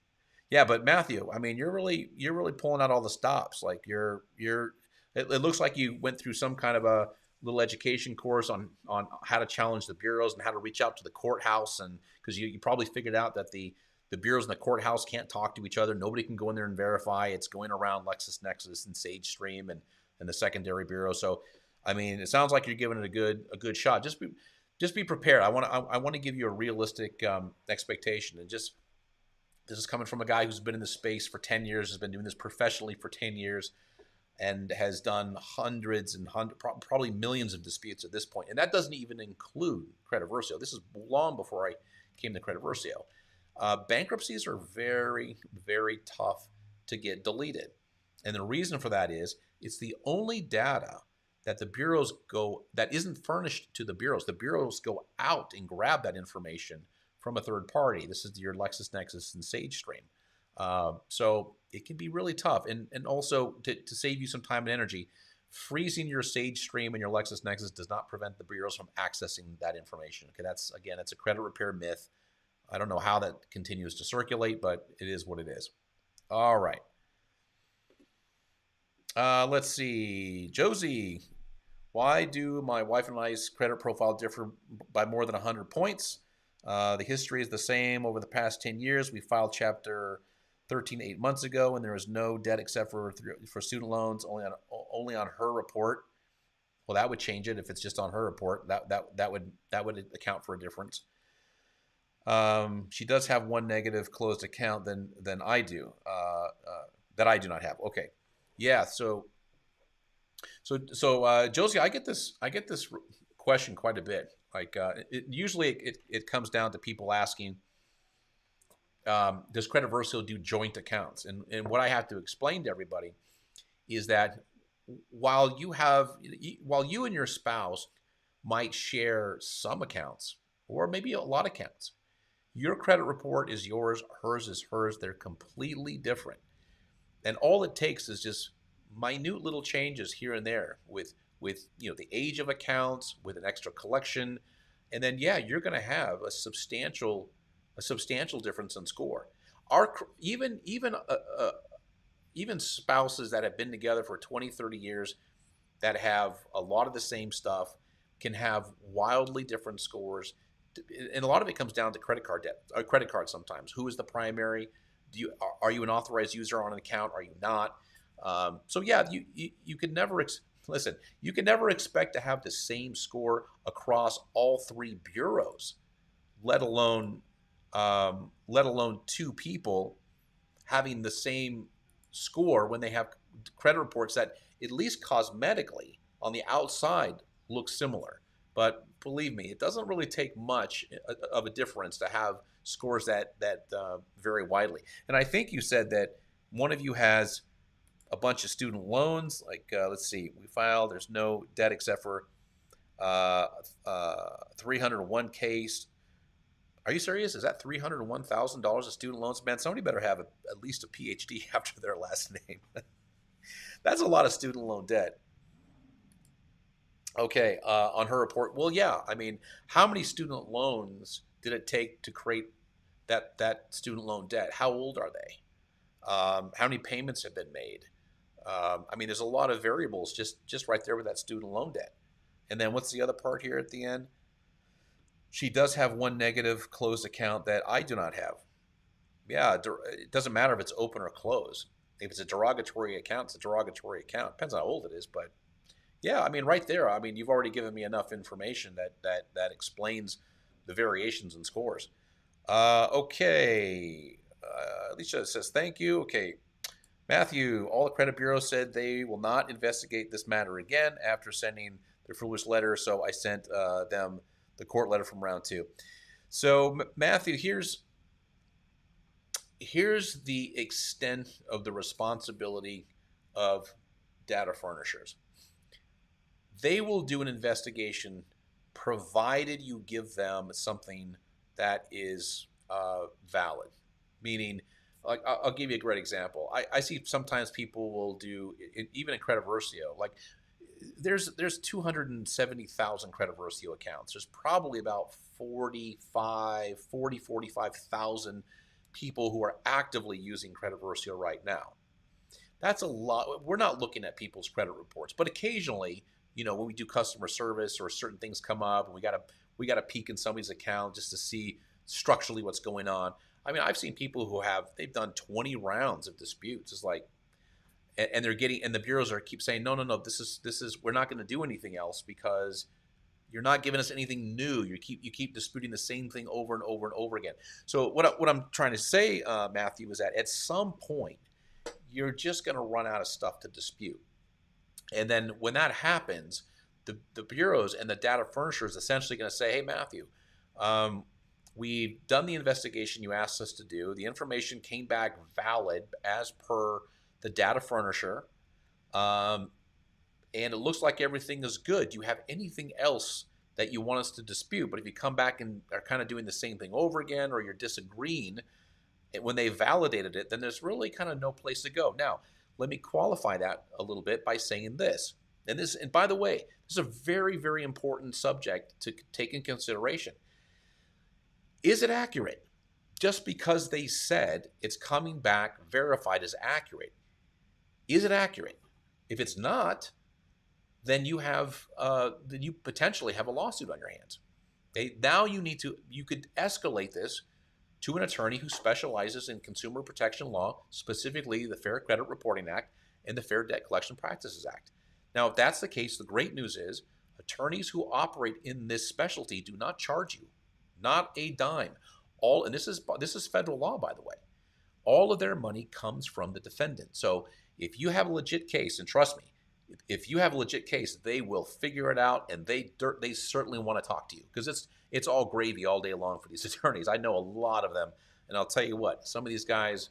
Yeah, but Matthew, I mean, you're really pulling out all the stops. Like it looks like you went through some kind of a little education course on how to challenge the bureaus and how to reach out to the courthouse, and because you probably figured out that the bureaus in the courthouse can't talk to each other. Nobody can go in there and verify. It's going around LexisNexis and SageStream and the secondary bureau. So, I mean, it sounds like you're giving it a good shot. Just be prepared. I want to give you a realistic expectation, and this is coming from a guy who's been in the space for 10 years, has been doing this professionally for 10 years, and has done hundreds and probably millions of disputes at this point. And that doesn't even include Credit Versio. This is long before I came to Credit Versio. Bankruptcies are very, very tough to get deleted. And the reason for that is it's the only data that the bureaus that isn't furnished to the bureaus. The bureaus go out and grab that information from a third party. This is your LexisNexis and SageStream. So it can be really tough. And also to save you some time and energy, freezing your SageStream and your LexisNexis does not prevent the bureaus from accessing that information. Okay, that's a credit repair myth. I don't know how that continues to circulate, but it is what it is. All right. Let's see. Josie, why do my wife and I's credit profile differ by more than 100 points? The history is the same over the past 10 years. We filed Chapter 13 8 months ago, and there was no debt except for student loans, only on her report. Well, that would change it if it's just on her report. That would account for a difference. She does have one negative closed account than I do, that I do not have. Okay, yeah. So Josie, I get this question quite a bit. Like usually it comes down to people asking, does Credit Versio do joint accounts? And what I have to explain to everybody is that while you and your spouse might share some accounts or maybe a lot of accounts, your credit report is yours, hers is hers. They're completely different. And all it takes is just minute little changes here and there with with the age of accounts, with an extra collection, and then yeah, you're going to have a substantial difference in score. Our even spouses that have been together for 20, 30 years that have a lot of the same stuff can have wildly different scores. And a lot of it comes down to credit card debt, credit card sometimes. Who is the primary? Are you an authorized user on an account? Are you not? So yeah, you can never listen. You can never expect to have the same score across all three bureaus, let alone two people having the same score when they have credit reports that at least cosmetically on the outside look similar. But believe me, it doesn't really take much of a difference to have scores that vary widely. And I think you said that one of you has a bunch of student loans. Like let's see, we filed. There's no debt except for 301 case. Are you serious? Is that $301,000 of student loans? Man, somebody better have at least a PhD after their last name. That's a lot of student loan debt. Okay, on her report, well, yeah. I mean, how many student loans did it take to create that student loan debt? How old are they? How many payments have been made? I mean, there's a lot of variables just right there with that student loan debt. And then what's the other part here at the end? She does have one negative closed account that I do not have. Yeah, it doesn't matter if it's open or closed. If it's a derogatory account, it's a derogatory account. Depends on how old it is, but yeah, I mean, right there. I mean, you've already given me enough information that explains the variations in scores. Okay, Alicia says thank you. Okay, Matthew, all the credit bureaus said they will not investigate this matter again after sending their foolish letter. So I sent them the court letter from round 2. So Matthew, here's the extent of the responsibility of data furnishers. They will do an investigation provided you give them something that is valid. Meaning, like I'll give you a great example. I see sometimes people will do, even in Credit Versio, like there's 270,000 Credit Versio accounts. There's probably about 45,000 people who are actively using Credit Versio right now. That's a lot. We're not looking at people's credit reports, but occasionally, when we do customer service or certain things come up, and we got to peek in somebody's account just to see structurally what's going on. I mean, I've seen people who they've done 20 rounds of disputes. It's like, and they're getting, and the bureaus keep saying, no, this is we're not going to do anything else because you're not giving us anything new. You keep disputing the same thing over and over and over again. So what I'm trying to say, Matthew, is that at some point you're just going to run out of stuff to dispute. And then when that happens, the bureaus and the data furnishers essentially going to say, hey, Matthew, we've done the investigation you asked us to do. The information came back valid as per the data furnisher. And it looks like everything is good. Do you have anything else that you want us to dispute? But if you come back and are kind of doing the same thing over again, or you're disagreeing when they validated it, then there's really kind of no place to go. Now, let me qualify that a little bit by saying this. And by the way, this is a very, very important subject to take in consideration. Is it accurate? Just because they said it's coming back verified as accurate, is it accurate? If it's not, then you potentially have a lawsuit on your hands. Okay? Now you could escalate this to an attorney who specializes in consumer protection law, specifically the Fair Credit Reporting Act and the Fair Debt Collection Practices Act. Now, if that's the case, the great news is attorneys who operate in this specialty do not charge you, not a dime. And this is federal law, by the way. All of their money comes from the defendant. So if you have a legit case, and trust me, if you have a legit case, they will figure it out, and they certainly want to talk to you, because it's all gravy all day long for these attorneys. I know a lot of them, and I'll tell you what, some of these guys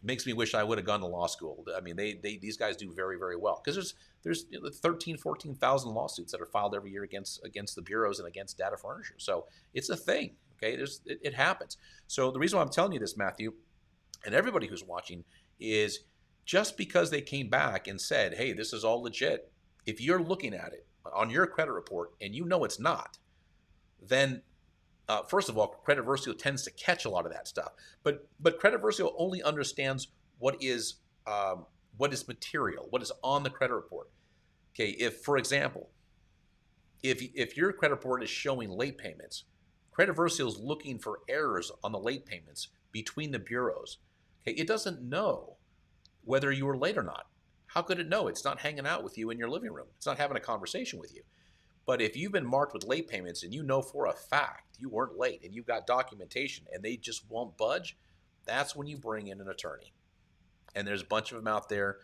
makes me wish I would have gone to law school. I mean, these guys do very, very well, because there's 13,000, 14,000 lawsuits that are filed every year against the bureaus and against data furnishers. So it's a thing. Okay, it happens. So the reason why I'm telling you this, Matthew, and everybody who's watching, is just because they came back and said, hey, this is all legit, If you're looking at it on your credit report and you know it's not, then first of all, Credit Versio tends to catch a lot of that stuff. But Credit Versio only understands what is material, what is on the credit report. Okay, if for example, if your credit report is showing late payments, Credit Versio is looking for errors on the late payments between the bureaus. Okay, it doesn't know whether you were late or not. How could it know? It's not hanging out with you in your living room. It's not having a conversation with you. But if you've been marked with late payments and you know for a fact you weren't late and you've got documentation and they just won't budge, that's when you bring in an attorney. And there's a bunch of them out there.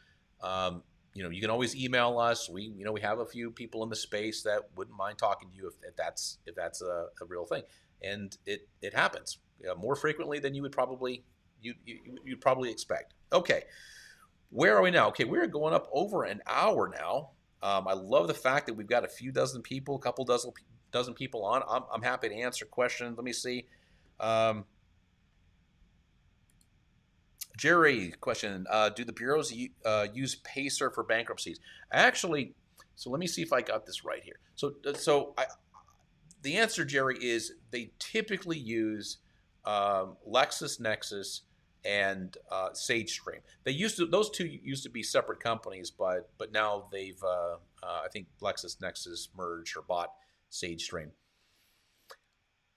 You can always email us. We have a few people in the space that wouldn't mind talking to you if that's a real thing, and it happens more frequently than you would probably you'd probably expect. Okay, where are we now? Okay, we're going up over an hour now. I love the fact that we've got a couple dozen people on. I'm happy to answer questions. Let me see. Jerry, question: do the bureaus use Pacer for bankruptcies? Actually, so let me see if I got this right here. The answer, Jerry, is they typically use LexisNexis and SageStream. Those two used to be separate companies, but now they've I think LexisNexis merged or bought SageStream.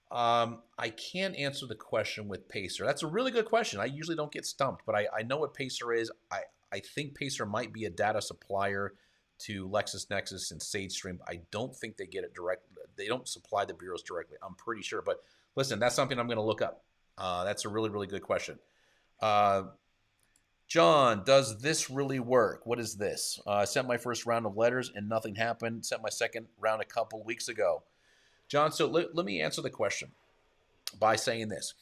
I can't answer the question with Pacer. That's a really good question. I usually don't get stumped, but I know what Pacer is. I think Pacer might be a data supplier to LexisNexis and SageStream. I don't think they get it direct. They don't supply the bureaus directly. I'm pretty sure. But listen, that's something I'm going to look up. That's a really, really good question. John, does this really work? What is this? I sent my first round of letters and nothing happened. Sent my second round a couple weeks ago. John, so let me answer the question by saying this.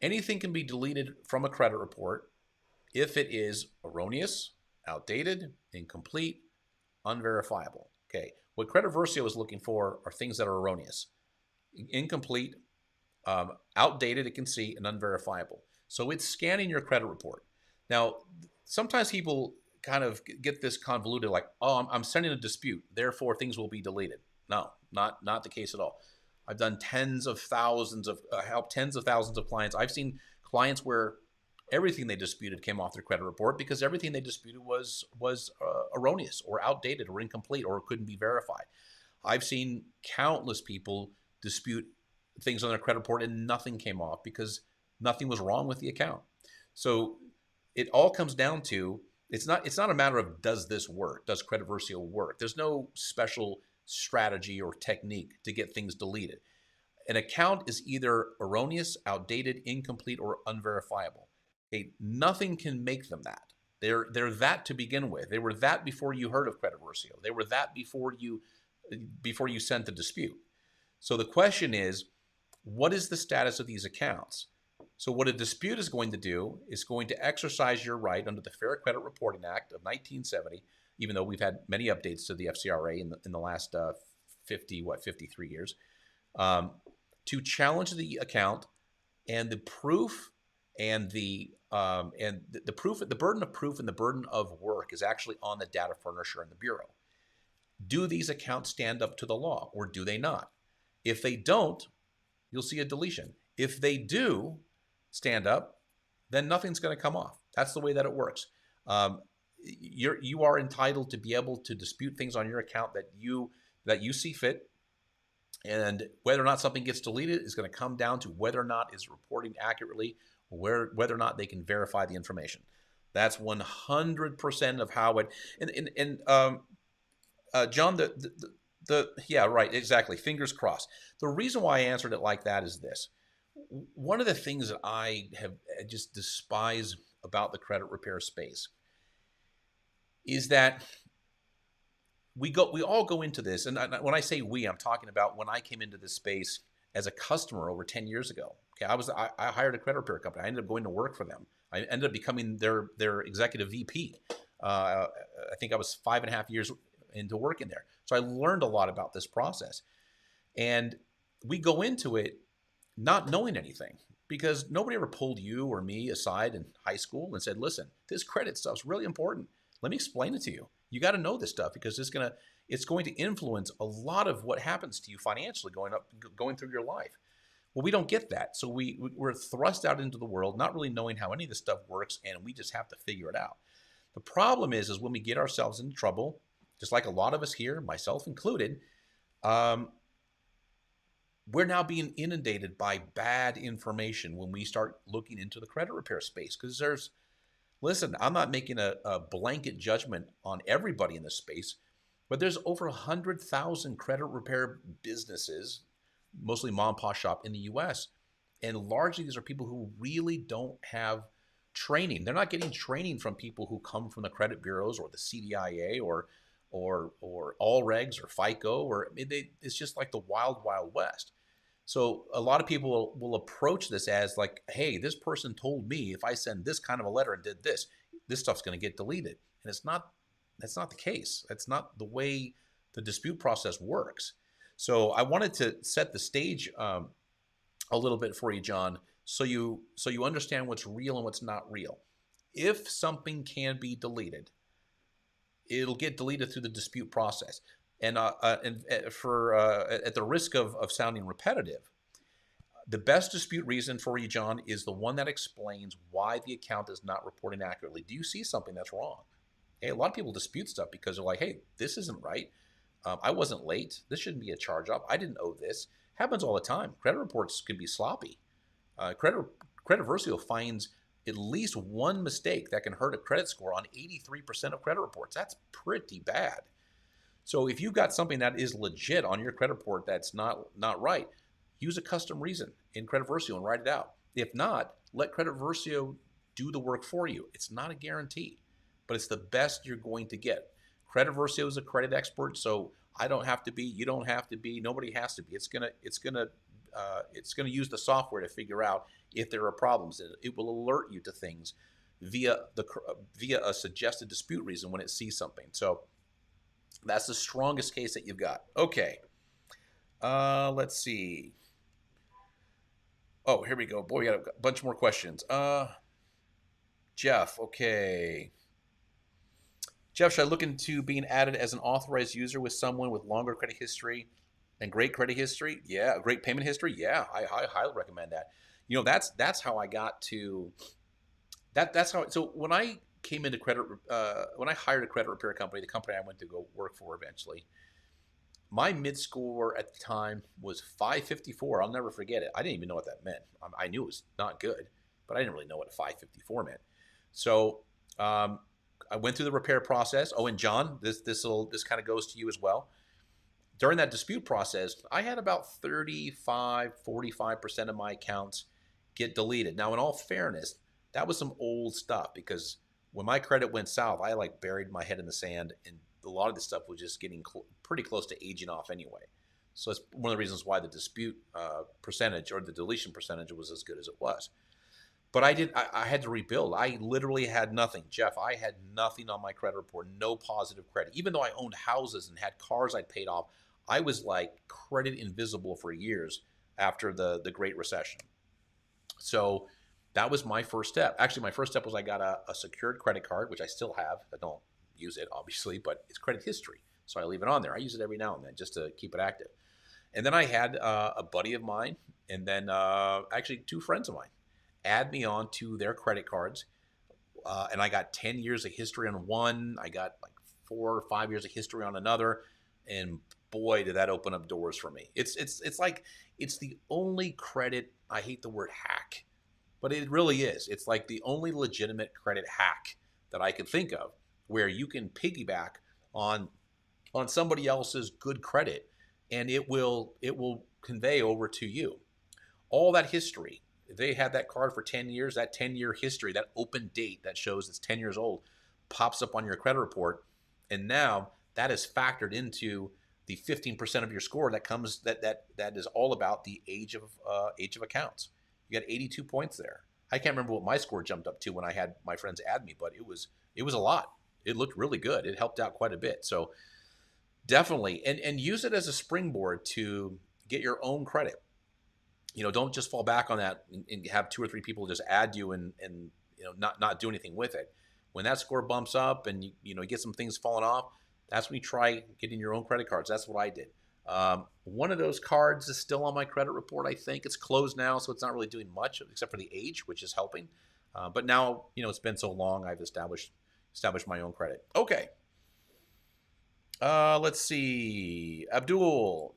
Anything can be deleted from a credit report if it is erroneous, outdated, incomplete, unverifiable. Okay, what Credit Versio is looking for are things that are erroneous, incomplete, outdated, it can see, and unverifiable. So it's scanning your credit report. Now, sometimes people kind of get this convoluted, like, oh, I'm sending a dispute, therefore things will be deleted. No, not the case at all. I've done helped tens of thousands of clients. I've seen clients where everything they disputed came off their credit report because everything they disputed was erroneous or outdated or incomplete or couldn't be verified. I've seen countless people dispute things on their credit report and nothing came off because nothing was wrong with the account. So it all comes down to, it's not a matter of does this work? Does Credit Versio work? There's no special strategy or technique to get things deleted. An account is either erroneous, outdated, incomplete, or unverifiable. Okay, nothing can make them that. They're that to begin with. They were that before you heard of Credit Versio. They were that before you sent the dispute. So the question is, what is the status of these accounts? So what a dispute is going to do is going to exercise your right under the Fair Credit Reporting Act of 1970, even though we've had many updates to the FCRA in the last 53 years, to challenge the account and the proof and the burden of proof and the burden of work is actually on the data furnisher and the bureau. Do these accounts stand up to the law or do they not? If they don't, you'll see a deletion. If they do stand up, then nothing's going to come off. That's the way that it works. You are entitled to be able to dispute things on your account that you see fit, and whether or not something gets deleted is going to come down to whether or not it's reporting accurately, or whether or not they can verify the information. That's 100% of how it. John, yeah, right, exactly. Fingers crossed. The reason why I answered it like that is this. One of the things that I just despise about the credit repair space is that we all go into this, and when I say we, I'm talking about when I came into this space as a customer over 10 years ago. Okay, I hired a credit repair company. I ended up going to work for them. I ended up becoming their executive VP. I think I was 5.5 years into working there. So I learned a lot about this process. And we go into it not knowing anything because nobody ever pulled you or me aside in high school and said, listen, this credit stuff's really important. Let me explain it to you. You got to know this stuff because it's going to influence a lot of what happens to you financially going through your life. Well, we don't get that. So we're thrust out into the world not really knowing how any of this stuff works, and we just have to figure it out. The problem is when we get ourselves into trouble, just like a lot of us here, myself included, we're now being inundated by bad information when we start looking into the credit repair space. Because listen, I'm not making a blanket judgment on everybody in this space, but there's over 100,000 credit repair businesses, mostly mom and pop shop in the US. And largely these are people who really don't have training. They're not getting training from people who come from the credit bureaus or the CDIA or All Regs or FICO, it's just like the wild, wild west. So a lot of people will approach this as like, hey, this person told me if I send this kind of a letter and did this stuff's going to get deleted. And that's not the case. That's not the way the dispute process works. So I wanted to set the stage a little bit for you, John, so you understand what's real and what's not real. If something can be deleted, it'll get deleted through the dispute process. And at the risk of sounding repetitive, the best dispute reason for you, John, is the one that explains why the account is not reporting accurately. Do you see something that's wrong? Hey, a lot of people dispute stuff because they're like, hey, this isn't right. I wasn't late. This shouldn't be a charge-off. I didn't owe this. Happens all the time. Credit reports can be sloppy. Credit Versio finds at least one mistake that can hurt a credit score on 83% of credit reports. That's pretty bad. So if you've got something that is legit on your credit report that's not right, use a custom reason in Credit Versio and write it out. If not, let Credit Versio do the work for you. It's not a guarantee, but it's the best you're going to get. Credit Versio is a credit expert, so I don't have to be, you don't have to be, nobody has to be. It's gonna use the software to figure out if there are problems. It will alert you to things via a suggested dispute reason when it sees something. So that's the strongest case that you've got. Okay. Let's see. Oh, here we go. Boy, we got a bunch more questions. Jeff, okay. Jeff, should I look into being added as an authorized user with someone with longer credit history and great credit history? Yeah, great payment history. Yeah, I highly recommend that. You know, that's how I got to that. That's how. So when I came into when I hired a credit repair company, the company I went to go work for eventually, my mid score at the time was 554. I'll never forget it. I didn't even know what that meant. I knew it was not good, but I didn't really know what 554 meant. So I went through the repair process. Oh, and John, this kind of goes to you as well. During that dispute process, I had about 45% of my accounts get deleted. Now, in all fairness, that was some old stuff because when my credit went south, I like buried my head in the sand, and a lot of this stuff was just getting pretty close to aging off anyway. So that's one of the reasons why the dispute percentage or the deletion percentage was as good as it was. But I had to rebuild. I literally had nothing. Jeff, I had nothing on my credit report, no positive credit. Even though I owned houses and had cars I'd paid off, I was like credit invisible for years after the Great Recession. So that was my first step. Actually, my first step was I got a secured credit card, which I still have. I don't use it, obviously, but it's credit history. So I leave it on there. I use it every now and then just to keep it active. And then I had a buddy of mine and then actually two friends of mine add me on to their credit cards. And I got 10 years of history on one. I got like 4 or 5 years of history on another. And boy, did that open up doors for me. It's like, it's the only credit, I hate the word hack, but it really is. It's like the only legitimate credit hack that I could think of where you can piggyback on somebody else's good credit and it will convey over to you. All that history, they had that card for 10 years, that 10-year history, that open date that shows it's 10 years old pops up on your credit report. And now that is factored into the 15% of your score that comes that is all about the age of accounts. You got 82 points there. I can't remember what my score jumped up to when I had my friends add me, but it was a lot. It looked really good. It helped out quite a bit. So definitely, and use it as a springboard to get your own credit. You know, don't just fall back on that and have 2 or 3 people just add you and not do anything with it. When that score bumps up and you get some things falling off, that's when you try getting your own credit cards. That's what I did. One of those cards is still on my credit report. I think it's closed now, so it's not really doing much except for the age, which is helping. But now, it's been so long, I've established my own credit. Okay. Let's see. Abdul,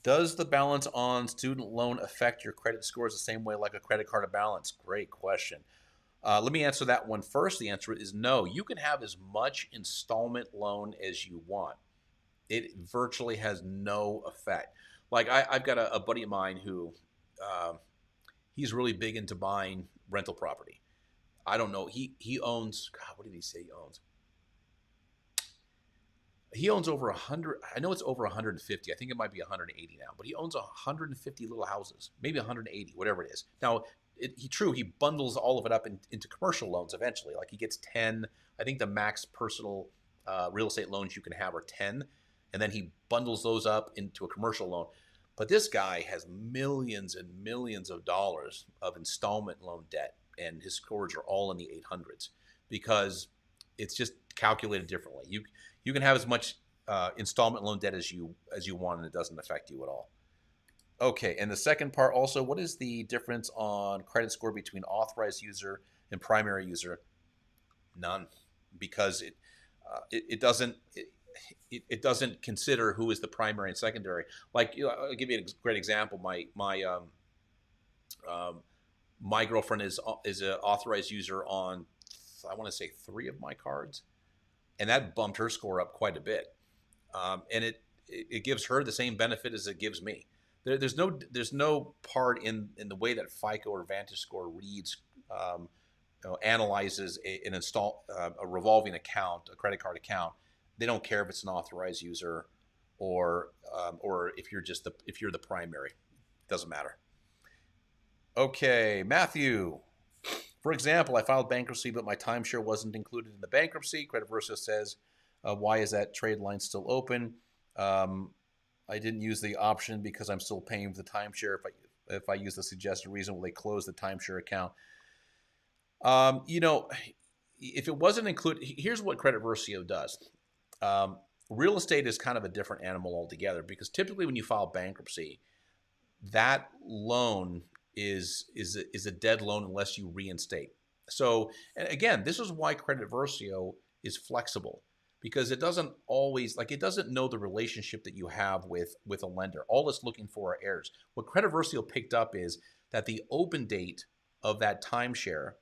does the balance on student loan affect your credit scores the same way like a credit card balance? Great question. Let me answer that one first. The answer is no. You can have as much installment loan as you want. It virtually has no effect. Like I've got a buddy of mine who he's really big into buying rental property. I don't know. He owns, God, what did he say he owns? He owns over 100. I know it's over 150. I think it might be 180 now, but he owns 150 little houses, maybe 180, whatever it is. Now, he bundles all of it up into commercial loans eventually. Like he gets 10. I think the max personal real estate loans you can have are 10, and then he bundles those up into a commercial loan. But this guy has millions and millions of dollars of installment loan debt, and his scores are all in the 800s because it's just calculated differently. You can have as much installment loan debt as you want, and it doesn't affect you at all. Okay, and the second part also, what is the difference on credit score between authorized user and primary user? None, because it doesn't consider who is the primary and secondary. Like, I'll give you a great example. My girlfriend is an authorized user on, I want to say, 3 of my cards, and that bumped her score up quite a bit. And it gives her the same benefit as it gives me. There's no part in the way that FICO or Vantage Score reads, analyzes a revolving account, a credit card account. They don't care if it's an authorized user or if you're the primary. It doesn't matter. Okay, Matthew. For example, I filed bankruptcy, but my timeshare wasn't included in the bankruptcy. Credit Versio says, why is that trade line still open? I didn't use the option because I'm still paying for the timeshare. If I use the suggested reason, will they close the timeshare account? If it wasn't included, here's what Credit Versio does. Real estate is kind of a different animal altogether because typically when you file bankruptcy, that loan is a dead loan unless you reinstate. So, and again, this is why Credit Versio is flexible, because it doesn't know the relationship that you have with a lender. All it's looking for are errors. What Credit Versio picked up is that the open date of that timeshare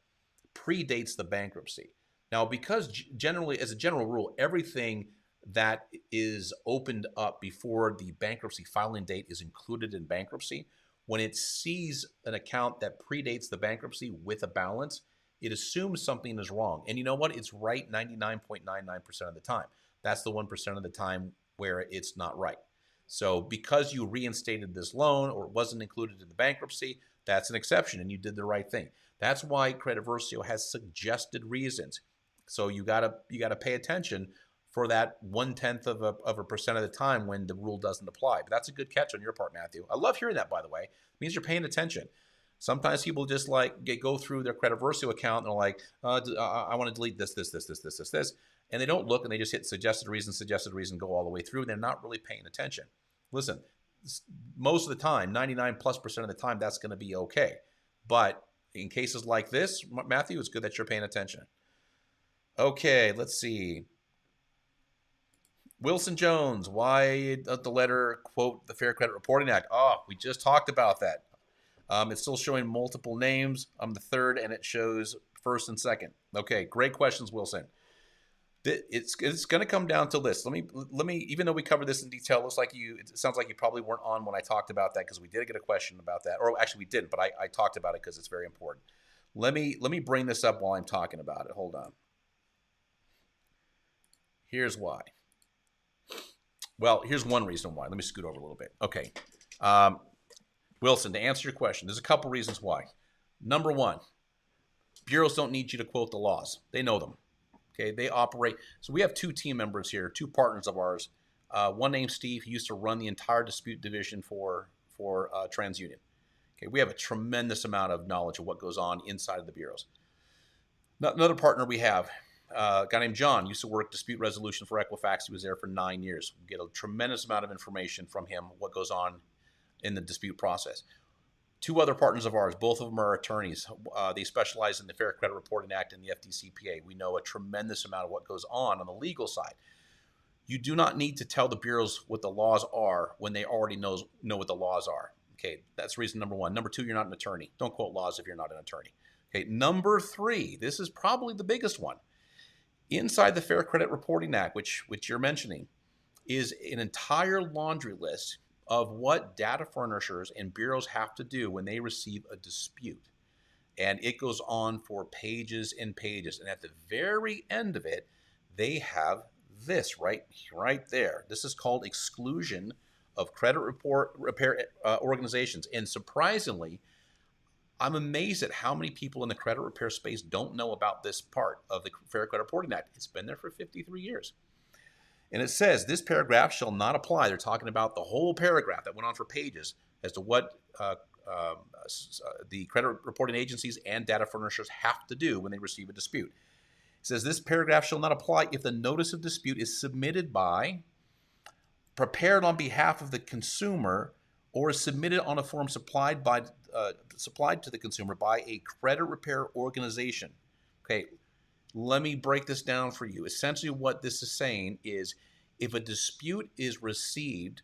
predates the bankruptcy. Now, because generally, as a general rule, everything that is opened up before the bankruptcy filing date is included in bankruptcy. When it sees an account that predates the bankruptcy with a balance, it assumes something is wrong. And you know what? It's right 99.99% of the time. That's the 1% of the time where it's not right. So because you reinstated this loan or it wasn't included in the bankruptcy, that's an exception and you did the right thing. That's why Credit Versio has suggested reasons. So you gotta pay attention for that 1/10 of a percent of the time when the rule doesn't apply. But that's a good catch on your part, Matthew. I love hearing that, by the way. It means you're paying attention. Sometimes people just go through their Credit Versio account and they're like, I want to delete this, and they don't look and they just hit suggested reason, go all the way through. They're not really paying attention. Listen, most of the time, 99+% of the time, that's going to be okay. But in cases like this, Matthew, it's good that you're paying attention. Okay, let's see. Wilson Jones, why does the letter quote the Fair Credit Reporting Act? Oh, we just talked about that. It's still showing multiple names. I'm the third, and it shows first and second. Okay, great questions, Wilson. It's going to come down to this. Let me. Even though we covered this in detail, it sounds like you probably weren't on when I talked about that because we did get a question about that, or actually we didn't, but I talked about it because it's very important. Let me bring this up while I'm talking about it. Hold on. Here's why. Well, here's one reason why. Let me scoot over a little bit. Okay. Wilson, to answer your question, there's a couple reasons why. Number one, bureaus don't need you to quote the laws. They know them. Okay, they operate. So we have 2 team members here, 2 partners of ours. One named Steve, he used to run the entire dispute division for TransUnion. Okay, we have a tremendous amount of knowledge of what goes on inside of the bureaus. Another partner we have, A guy named John used to work dispute resolution for Equifax. He was there for 9 years. We get a tremendous amount of information from him, what goes on in the dispute process. Two other partners of ours, both of them are attorneys. They specialize in the Fair Credit Reporting Act and the FDCPA. We know a tremendous amount of what goes on the legal side. You do not need to tell the bureaus what the laws are when they already know what the laws are. Okay, that's reason number one. Number two, you're not an attorney. Don't quote laws if you're not an attorney. Okay, number three, this is probably the biggest one. Inside the Fair Credit Reporting Act, which you're mentioning, is an entire laundry list of what data furnishers and bureaus have to do when they receive a dispute. And it goes on for pages and pages. And at the very end of it, they have this right there. This is called exclusion of credit repair organizations. And surprisingly, I'm amazed at how many people in the credit repair space don't know about this part of the Fair Credit Reporting Act. It's been there for 53 years. And it says this paragraph shall not apply. They're talking about the whole paragraph that went on for pages as to what the credit reporting agencies and data furnishers have to do when they receive a dispute. It says this paragraph shall not apply if the notice of dispute is submitted by, prepared on behalf of the consumer, or is submitted on a form supplied to the consumer by a credit repair organization. Okay, let me break this down for you. Essentially what this is saying is if a dispute is received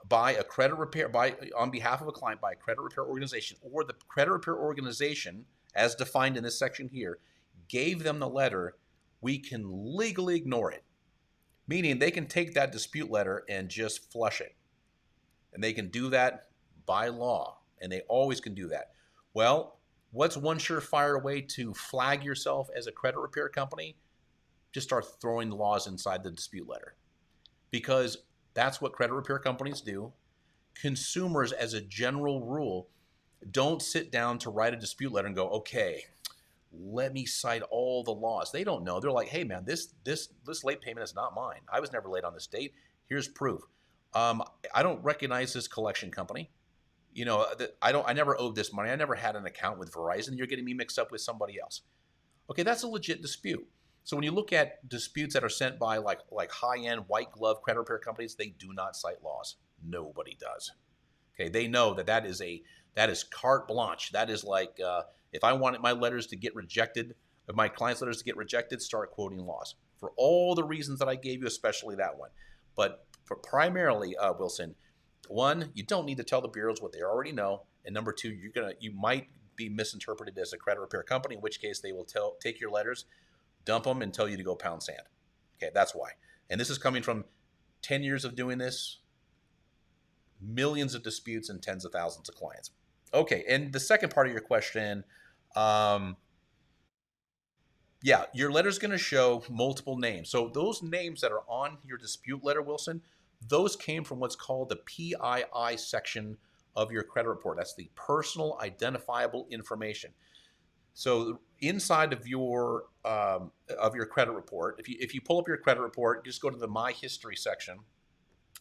by a credit repair, on behalf of a client by a credit repair organization, or the credit repair organization, as defined in this section here, gave them the letter, we can legally ignore it. Meaning they can take that dispute letter and just flush it. And they can do that by law, and they always can do that. Well, what's one surefire way to flag yourself as a credit repair company? Just start throwing the laws inside the dispute letter, because that's what credit repair companies do. Consumers, as a general rule, don't sit down to write a dispute letter and go, okay, let me cite all the laws. They don't know. They're like, hey man, this late payment is not mine. I was never late on this date. Here's proof. I don't recognize this collection company. You know, I never owed this money. I never had an account with Verizon. You're getting me mixed up with somebody else. Okay, that's a legit dispute. So when you look at disputes that are sent by like high-end white glove credit repair companies, they do not cite laws. Nobody does. Okay, they know that is carte blanche. That is like if I wanted my letters to get rejected, if my clients' letters to get rejected, start quoting laws for all the reasons that I gave you, especially that one. But for primarily, Wilson, one, you don't need to tell the bureaus what they already know, and number two, you might be misinterpreted as a credit repair company, in which case they will take your letters, dump them, and tell you to go pound sand. Okay, that's why. And this is coming from 10 years of doing this, millions of disputes, and tens of thousands of clients. Okay, and the second part of your question, yeah, your letter's going to show multiple names. So those names that are on your dispute letter, Wilson, those came from what's called the PII section of your credit report. That's the personal identifiable information. So inside of your credit report, if you pull up your credit report, just go to the My History section.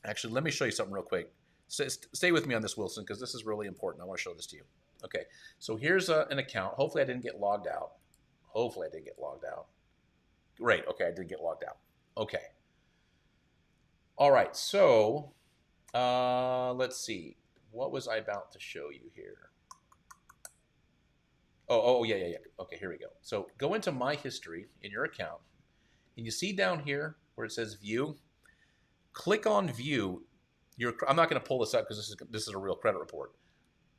Actually, let me show you something real quick. Stay with me on this, Wilson, because this is really important. I want to show this to you. Okay, so here's an account. Hopefully I didn't get logged out. Hopefully I didn't get logged out. Great, okay, I did get logged out. Okay. All right, so let's see. What was I about to show you here? Yeah. Okay, here we go. So go into My History in your account, and you see down here where it says View. Click on View. I'm not going to pull this up because this is a real credit report.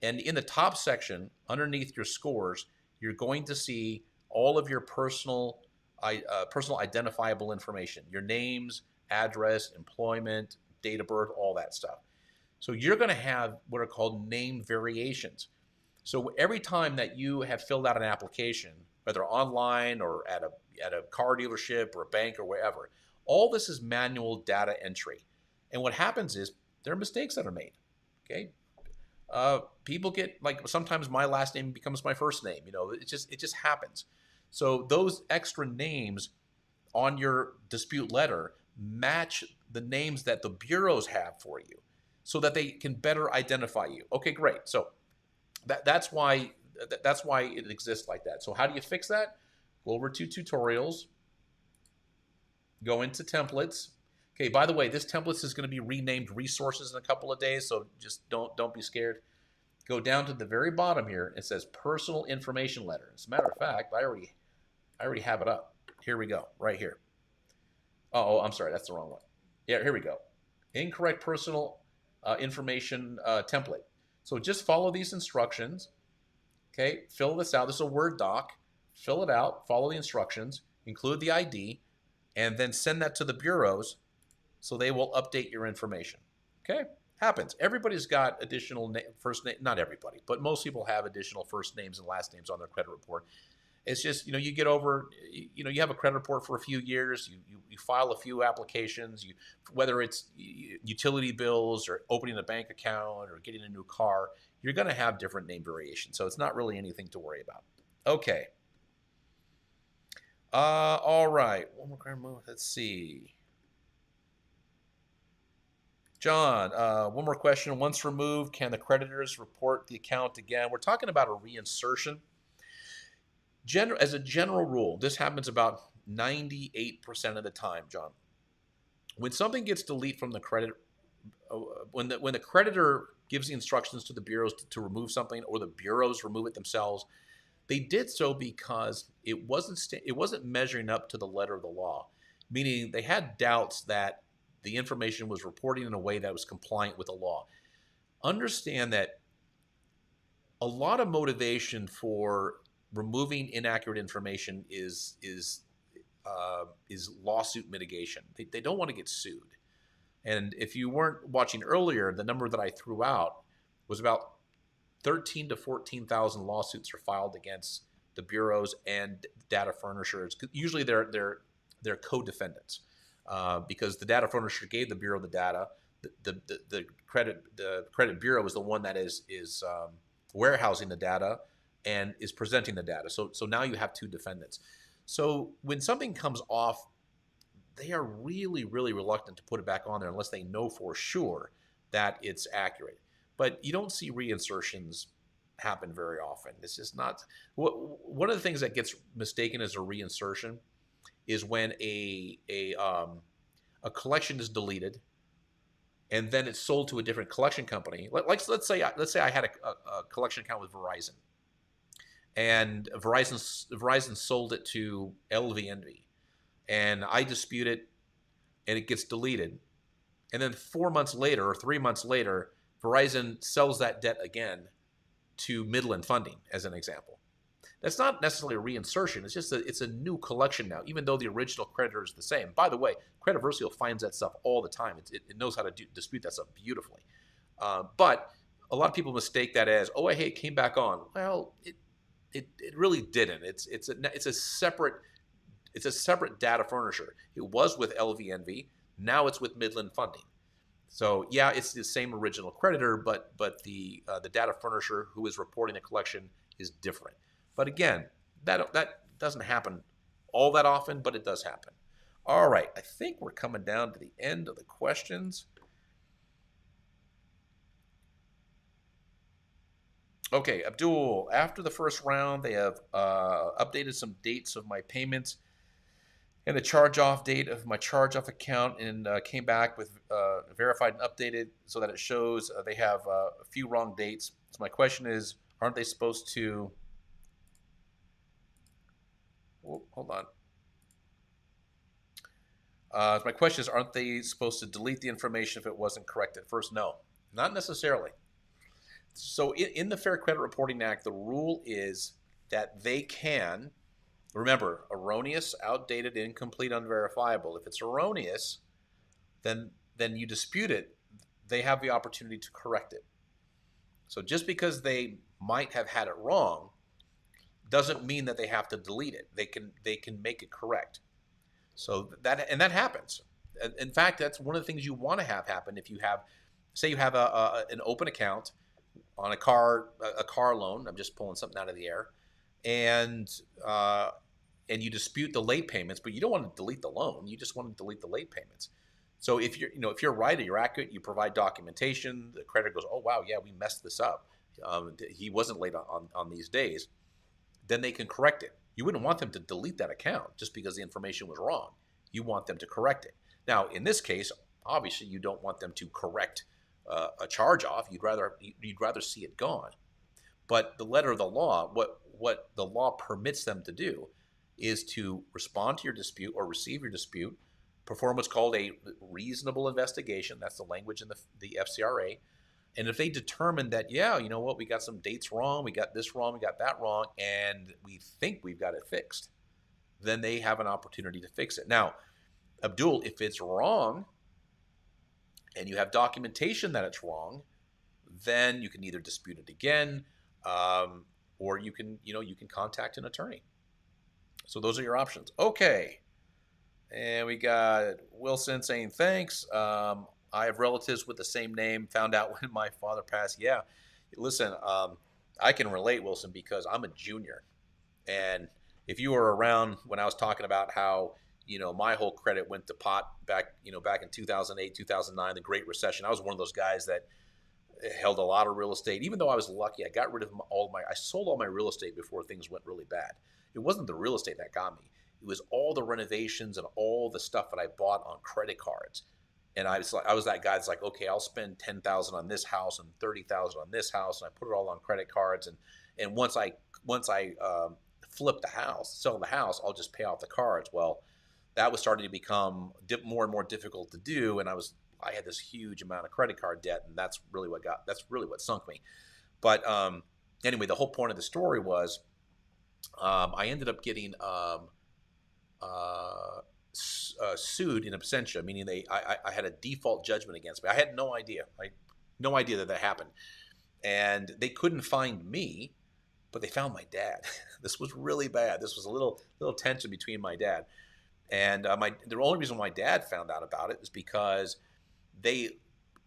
And in the top section, underneath your scores, you're going to see all of your personal identifiable information, your names, address, employment, date of birth, all that stuff. So you're going to have what are called name variations. So every time that you have filled out an application, whether online or at a car dealership or a bank or wherever, all this is manual data entry. And what happens is there are mistakes that are made. Okay, people get, like, sometimes my last name becomes my first name. You know, it just happens. So those extra names on your dispute letter match the names that the bureaus have for you, so that they can better identify you. Okay, great. So that's why it exists like that. So how do you fix that? Go over to tutorials, Go into templates. Okay, by the way, this templates is going to be renamed resources in a couple of days, so just don't be scared. Go down to the very bottom here. It says personal information letter. As a matter of fact, I already have it up. Here we go, right here. Oh, I'm sorry, that's the wrong one. Yeah, here we go. Incorrect personal information template. So just follow these instructions. Okay, fill this out. This is a Word doc. Fill it out, follow the instructions, include the ID, and then send that to the bureaus so they will update your information. Okay, happens. Everybody's got additional first name, not everybody, but most people have additional first names and last names on their credit report. It's just, you get over, you have a credit report for a few years, you file a few applications, whether it's utility bills or opening a bank account or getting a new car, you're going to have different name variations. So it's not really anything to worry about. Okay. All right. One more move. Let's see. John, one more question. Once removed, can the creditors report the account again? We're talking about a reinsertion. As a general rule, this happens about 98% of the time, John. When something gets deleted from the credit, when the creditor gives the instructions to the bureaus to remove something, or the bureaus remove it themselves, they did so because it wasn't measuring up to the letter of the law, meaning they had doubts that the information was reporting in a way that was compliant with the law. Understand that a lot of motivation for removing inaccurate information is lawsuit mitigation. They don't want to get sued. And if you weren't watching earlier, the number that I threw out was about 13 to 14,000 lawsuits are filed against the bureaus and data furnishers. Usually they're co-defendants because the data furnisher gave the bureau the data. The credit bureau is the one that is warehousing the data and is presenting the data. So now you have two defendants. So when something comes off, they are really, really reluctant to put it back on there unless they know for sure that it's accurate. But you don't see reinsertions happen very often. This is not one of the things that gets mistaken as a reinsertion is when a collection is deleted and then it's sold to a different collection company. Let's say I had a collection account with Verizon, and Verizon sold it to LVNV, and I dispute it, and it gets deleted, and then 4 months later or 3 months later, Verizon sells that debt again to Midland Funding, as an example. That's not necessarily a reinsertion. It's just it's a new collection now, even though the original creditor is the same. By the way, Credit Versio finds that stuff all the time. It knows how to dispute that stuff beautifully. But a lot of people mistake that as, oh, hey, it came back on. Well, it really didn't. It's a separate data furnisher. It was with LVNV. Now it's with Midland Funding. So yeah, it's the same original creditor, but the data furnisher who is reporting the collection is different. But again, that doesn't happen all that often, but it does happen. All right, I think we're coming down to the end of the questions. Okay, Abdul, after the first round, they have updated some dates of my payments and the charge-off date of my charge-off account, and came back with verified and updated so that it shows they have a few wrong dates. So my question is, aren't they supposed to... Oh, hold on. My question is, aren't they supposed to delete the information if it wasn't correct at first? No, not necessarily. So in the Fair Credit Reporting Act, the rule is that they can, remember, erroneous, outdated, incomplete, unverifiable. If it's erroneous, then you dispute it, they have the opportunity to correct it. So just because they might have had it wrong doesn't mean that they have to delete it. They can make it correct. So that happens. In fact, that's one of the things you want to have happen if you have, say you have an open account on a car loan. I'm just pulling something out of the air, and you dispute the late payments, but you don't want to delete the loan. You just want to delete the late payments. So if you're right or you're accurate, you provide documentation. The creditor goes, oh wow, yeah, we messed this up. He wasn't late on these days. Then they can correct it. You wouldn't want them to delete that account just because the information was wrong. You want them to correct it. Now, in this case, obviously, you don't want them to correct a charge off. You'd rather see it gone. But the letter of the law, what the law permits them to do, is to respond to your dispute or receive your dispute, perform what's called a reasonable investigation. That's the language in the FCRA. And if they determine that, yeah, you know what, we got some dates wrong, we got this wrong, we got that wrong, and we think we've got it fixed, then they have an opportunity to fix it. Now, Abdul, if it's wrong and you have documentation that it's wrong, then you can either dispute it again, or you can contact an attorney. So those are your options. Okay. And we got Wilson saying, thanks. I have relatives with the same name. Found out when my father passed. Yeah. Listen, I can relate, Wilson, because I'm a junior. And if you were around when I was talking about how, my whole credit went to pot back in 2008, 2009, the Great Recession, I was one of those guys that held a lot of real estate. Even though I was lucky, I got rid of I sold all my real estate before things went really bad. It wasn't the real estate that got me. It was all the renovations and all the stuff that I bought on credit cards. And I was that guy that's like, okay, I'll spend $10,000 on this house and $30,000 on this house, and I put it all on credit cards. And once I flip the house, sell the house, I'll just pay off the cards. Well, that was starting to become more and more difficult to do, and I had this huge amount of credit card debt, and that's really what sunk me. But anyway, the whole point of the story was I ended up getting sued in absentia, meaning I had a default judgment against me. I had no idea. No idea that happened. And they couldn't find me, but they found my dad. This was really bad. This was a little tension between my dad. And the only reason my dad found out about it is because they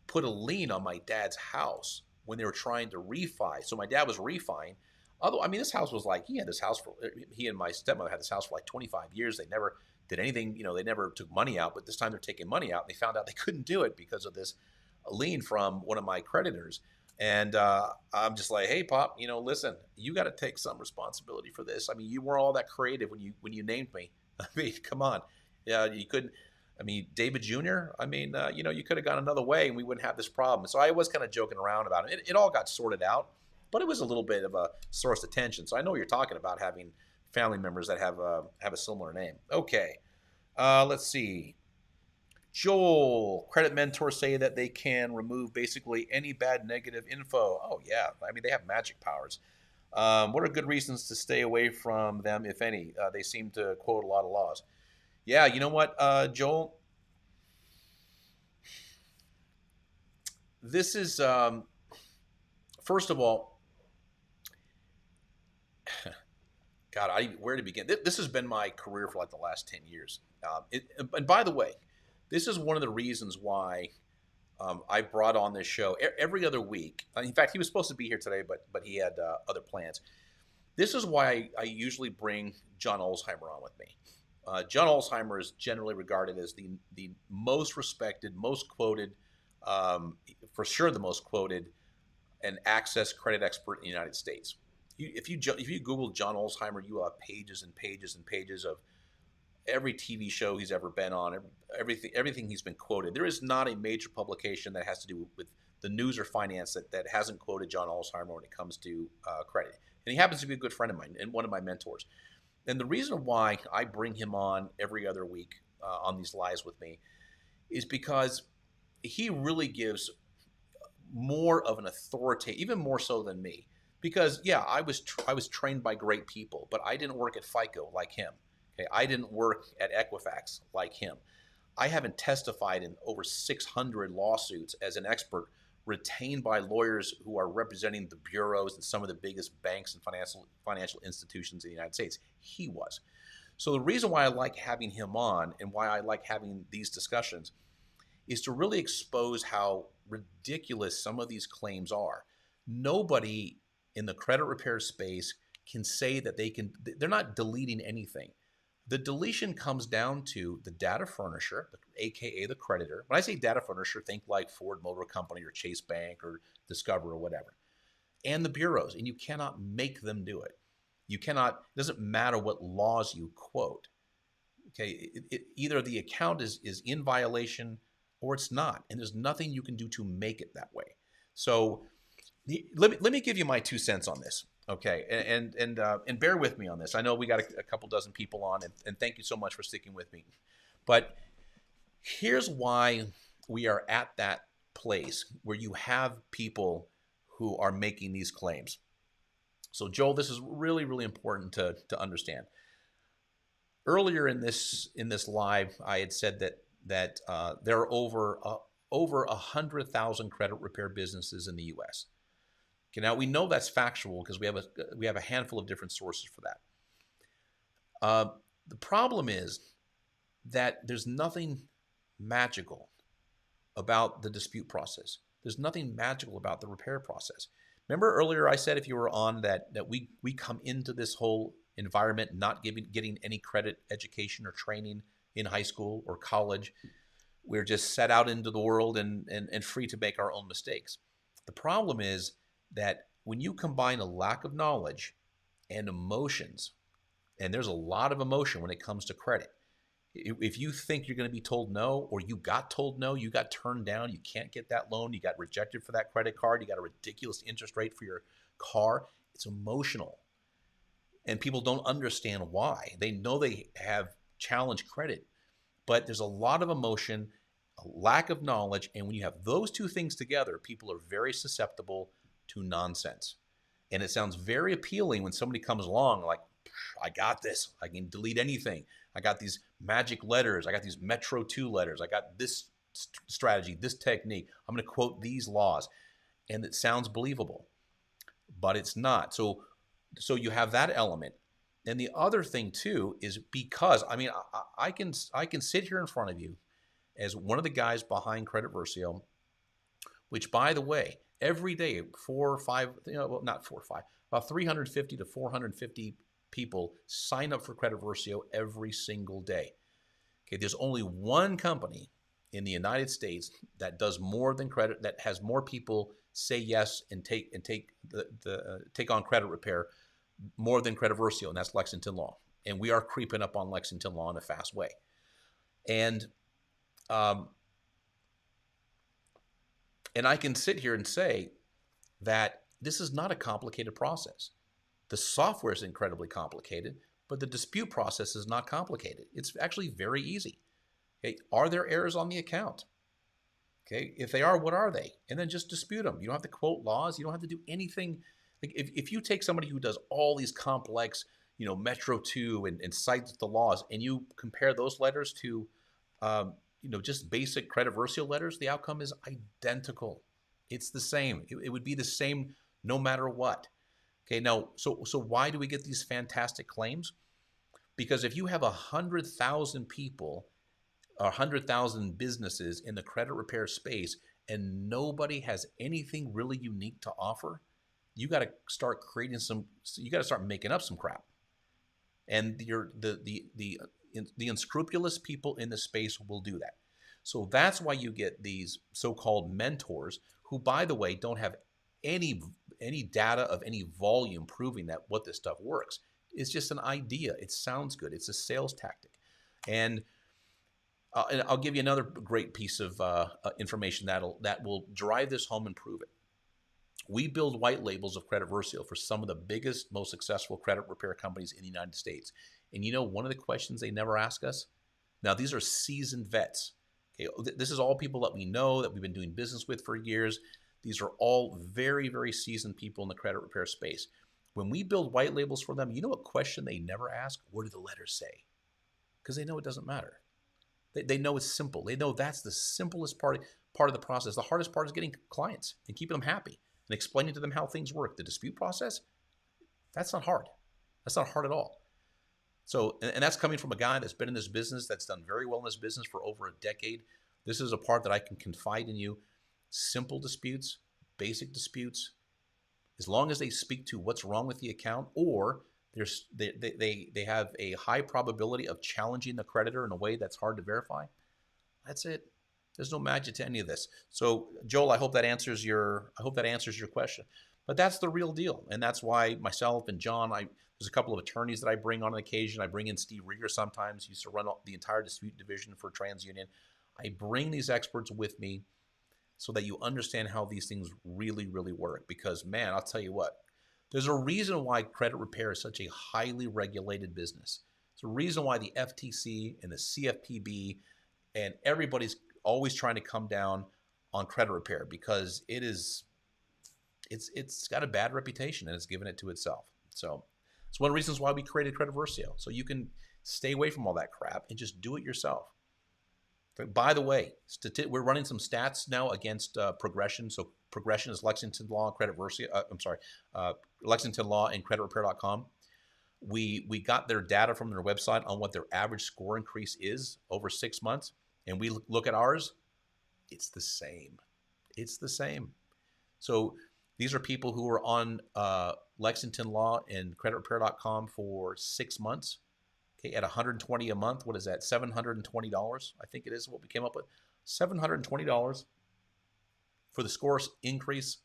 put a lien on my dad's house when they were trying to refi. So my dad was refining. Although, this house was like, he and my stepmother had this house for like 25 years. They never did anything, they never took money out, but this time they're taking money out. And they found out they couldn't do it because of this lien from one of my creditors. And I'm just like, hey, Pop, listen, you got to take some responsibility for this. You weren't all that creative when you named me. Come on. Yeah, you couldn't. David Jr., you could have gone another way and we wouldn't have this problem. So I was kind of joking around about it. It all got sorted out, but it was a little bit of a source of tension. So I know what you're talking about, having family members that have a similar name. Okay, let's see. Joel, credit mentors say that they can remove basically any bad negative info. Oh, yeah. They have magic powers. What are good reasons to stay away from them, if any? They seem to quote a lot of laws. Yeah, you know what, Joel? This is, first of all, God, where to begin? This has been my career for like the last 10 years. And by the way, this is one of the reasons why I brought on this show every other week. In fact, he was supposed to be here today, but he had other plans. This is why I usually bring John Olsheimer on with me. John Olsheimer is generally regarded as the most respected, most quoted, for sure the most quoted, and access credit expert in the United States. If you Google John Olsheimer, you will have pages and pages and pages of every TV show he's ever been on, everything he's been quoted. There is not a major publication that has to do with the news or finance that hasn't quoted John Olsheimer when it comes to credit. And he happens to be a good friend of mine and one of my mentors. And the reason why I bring him on every other week on these lives with me is because he really gives more of an authority, even more so than me. Because, yeah, I was trained by great people, but I didn't work at FICO like him. Okay, I didn't work at Equifax like him. I haven't testified in over 600 lawsuits as an expert retained by lawyers who are representing the bureaus and some of the biggest banks and financial institutions in the United States. He was. So the reason why I like having him on and why I like having these discussions is to really expose how ridiculous some of these claims are. Nobody in the credit repair space can say that they're not deleting anything. The deletion comes down to the data furnisher, aka the creditor. When I say data furnisher, think like Ford Motor Company or Chase Bank or Discover or whatever. And the bureaus, and you cannot make them do it. You cannot, it doesn't matter what laws you quote. Okay, either the account is in violation or it's not, and there's nothing you can do to make it that way. So let me give you my 2 cents on this. Okay, and bear with me on this. I know we got a couple dozen people on, and thank you so much for sticking with me. But here's why we are at that place where you have people who are making these claims. So Joel, this is really, really important to understand. Earlier in this live, I had said that there are over 100,000 credit repair businesses in the U.S. Okay, now we know that's factual because we have a handful of different sources for that. The problem is that there's nothing magical about the dispute process. There's nothing magical about the repair process. Remember earlier I said, if you were on, that we come into this whole environment not getting any credit education or training in high school or college. We're just set out into the world and free to make our own mistakes. The problem is that when you combine a lack of knowledge and emotions, and there's a lot of emotion when it comes to credit. If you think you're going to be told no, or you got told no, you got turned down, you can't get that loan, you got rejected for that credit card, you got a ridiculous interest rate for your car, it's emotional. And people don't understand why. They know they have challenged credit, but there's a lot of emotion, a lack of knowledge, and when you have those two things together, people are very susceptible to nonsense. And it sounds very appealing when somebody comes along like, I got this, I can delete anything, I got these magic letters, I got these Metro 2 letters, I got this strategy, this technique, I'm going to quote these laws, and it sounds believable, but it's not. So you have that element. And the other thing too is, because I can sit here in front of you as one of the guys behind Credit Versio, which, by the way, every day, 4 or 5, well, not 4 or 5, about 350 to 450 people sign up for Credit Versio every single day. Okay, there's only one company in the United States that does more than credit, that has more people say yes and take on credit repair more than Credit Versio, and that's Lexington Law. And we are creeping up on Lexington Law in a fast way. And I can sit here and say that this is not a complicated process. The software is incredibly complicated, but the dispute process is not complicated. It's actually very easy. Okay, are there errors on the account? Okay, if they are, what are they? And then just dispute them. You don't have to quote laws. You don't have to do anything. Like if you take somebody who does all these complex, Metro 2 and cites the laws, and you compare those letters to, just basic Credit Versio letters, the outcome is identical. It's the same. It would be the same no matter what. Okay, now, so why do we get these fantastic claims? Because if you have 100,000 people, 100,000 businesses in the credit repair space, and nobody has anything really unique to offer, you got to start you got to start making up some crap. And the unscrupulous people in the space will do that. So that's why you get these so-called mentors who, by the way, don't have any data of any volume proving that what this stuff works. It's just an idea. It sounds good. It's a sales tactic. And I'll give you another great piece of information that will drive this home and prove it. We build white labels of Credit Versio for some of the biggest, most successful credit repair companies in the United States. And one of the questions they never ask us? Now, these are seasoned vets. Okay, this is all people that we know, that we've been doing business with for years. These are all very, very seasoned people in the credit repair space. When we build white labels for them, you know what question they never ask? What do the letters say? Because they know it doesn't matter. They know it's simple. They know that's the simplest part of the process. The hardest part is getting clients and keeping them happy and explaining to them how things work. The dispute process, that's not hard. That's not hard at all. So, and that's coming from a guy that's been in this business, that's done very well in this business for over a decade. This is a part that I can confide in you. Simple disputes, basic disputes, as long as they speak to what's wrong with the account, or they have a high probability of challenging the creditor in a way that's hard to verify, that's it. There's no magic to any of this. So, Joel, I hope that answers your question. But that's the real deal. And that's why myself and John, there's a couple of attorneys that I bring on occasion. I bring in Steve Rieger sometimes. He used to run the entire dispute division for TransUnion. I bring these experts with me so that you understand how these things really, really work. Because, man, I'll tell you what, there's a reason why credit repair is such a highly regulated business. It's a reason why the FTC and the CFPB and everybody's always trying to come down on credit repair, because it's got a bad reputation and it's given it to itself. So it's one of the reasons why we created Credit Versio, so you can stay away from all that crap and just do it yourself. By the way, we're running some stats now against Progression. So Progression is Lexington Law, Credit Versio. Lexington Law and CreditRepair.com. We got their data from their website on what their average score increase is over 6 months, and we look at ours. It's the same. It's the same. So these are people who are on Lexington Law and CreditRepair.com for 6 months. Okay, at $120 a month, what is that? $720, I think it is what we came up with. $720 for the score increase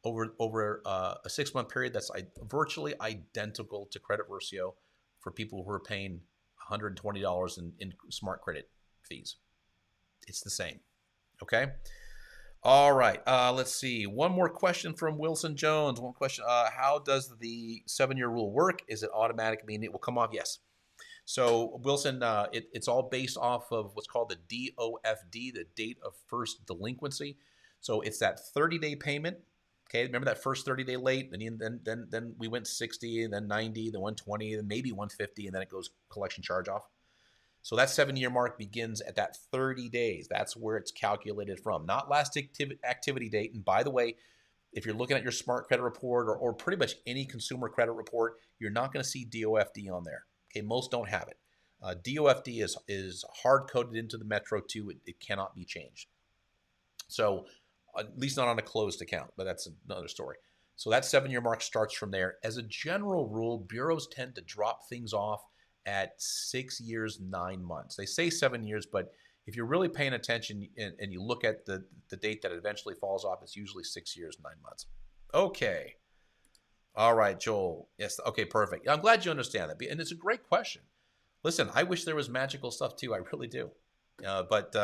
over a 6 month period. That's virtually identical to Credit Versio for people who are paying $120 in smart credit fees. It's the same. Okay. All right. Let's see. One more question from Wilson Jones. One question. How does the 7-year rule work? Is it automatic, meaning it will come off? Yes. So Wilson, it's all based off of what's called the DOFD, the date of first delinquency. So it's that 30-day payment. Okay, remember that first 30-day late, and then we went 60, and then 90, then 120, then maybe 150, and then it goes collection charge off. So that 7-year mark begins at that 30 days. That's where it's calculated from, not last activity date. And by the way, if you're looking at your smart credit report or pretty much any consumer credit report, you're not going to see DOFD on there. Okay, most don't have it. DOFD is hard-coded into the Metro 2. It cannot be changed. So at least not on a closed account, but that's another story. So that 7-year mark starts from there. As a general rule, bureaus tend to drop things off at 6 years, 9 months. They say 7 years, but if you're really paying attention and you look at the date that it eventually falls off, it's usually 6 years, 9 months. Okay. All right, Joel. Yes. Okay, perfect. I'm glad you understand that. And it's a great question. Listen, I wish there was magical stuff too. I really do. But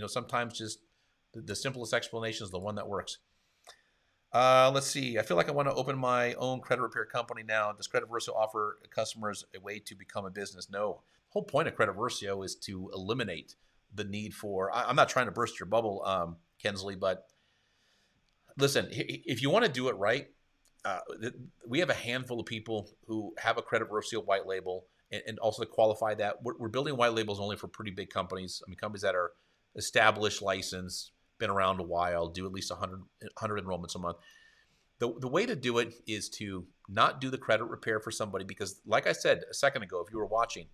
sometimes just the simplest explanation is the one that works. Let's see. I feel like I want to open my own credit repair company now. Does Credit Versio offer customers a way to become a business? No. The whole point of Credit Versio is to eliminate the need for, I'm not trying to burst your bubble, Kensley, but listen, if you want to do it right, we have a handful of people who have a Credit Versio white label, and also to qualify that, we're building white labels only for pretty big companies. I mean, companies that are established, licensed, been around a while, do at least 100 enrollments a month. The way to do it is to not do the credit repair for somebody, because like I said a second ago, if you were watching,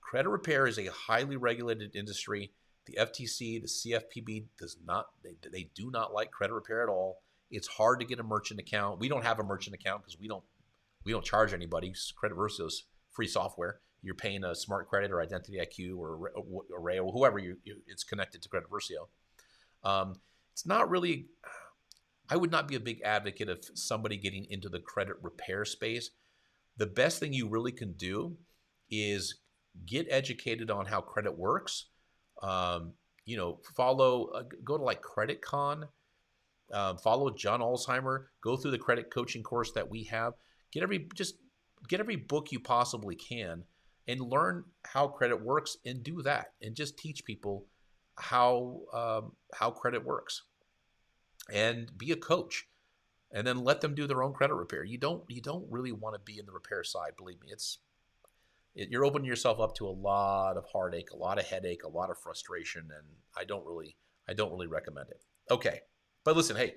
credit repair is a highly regulated industry. The FTC, the CFPB they do not like credit repair at all. It's hard to get a merchant account. We don't have a merchant account because we don't charge anybody. Credit Versio's free software. You're paying a Smart Credit or Identity IQ or Array or whoever it's connected to Credit Versio. It's not really, I would not be a big advocate of somebody getting into the credit repair space. The best thing you really can do is get educated on how credit works. Go to like Credit Con, follow John Alzheimer, go through the credit coaching course that we have. Get every book you possibly can and learn how credit works, and do that, and just teach people how credit works, and be a coach, and then let them do their own credit repair. You don't really want to be in the repair side. Believe me, you're opening yourself up to a lot of heartache, a lot of headache, a lot of frustration, and I don't really recommend it. Okay, but listen, hey,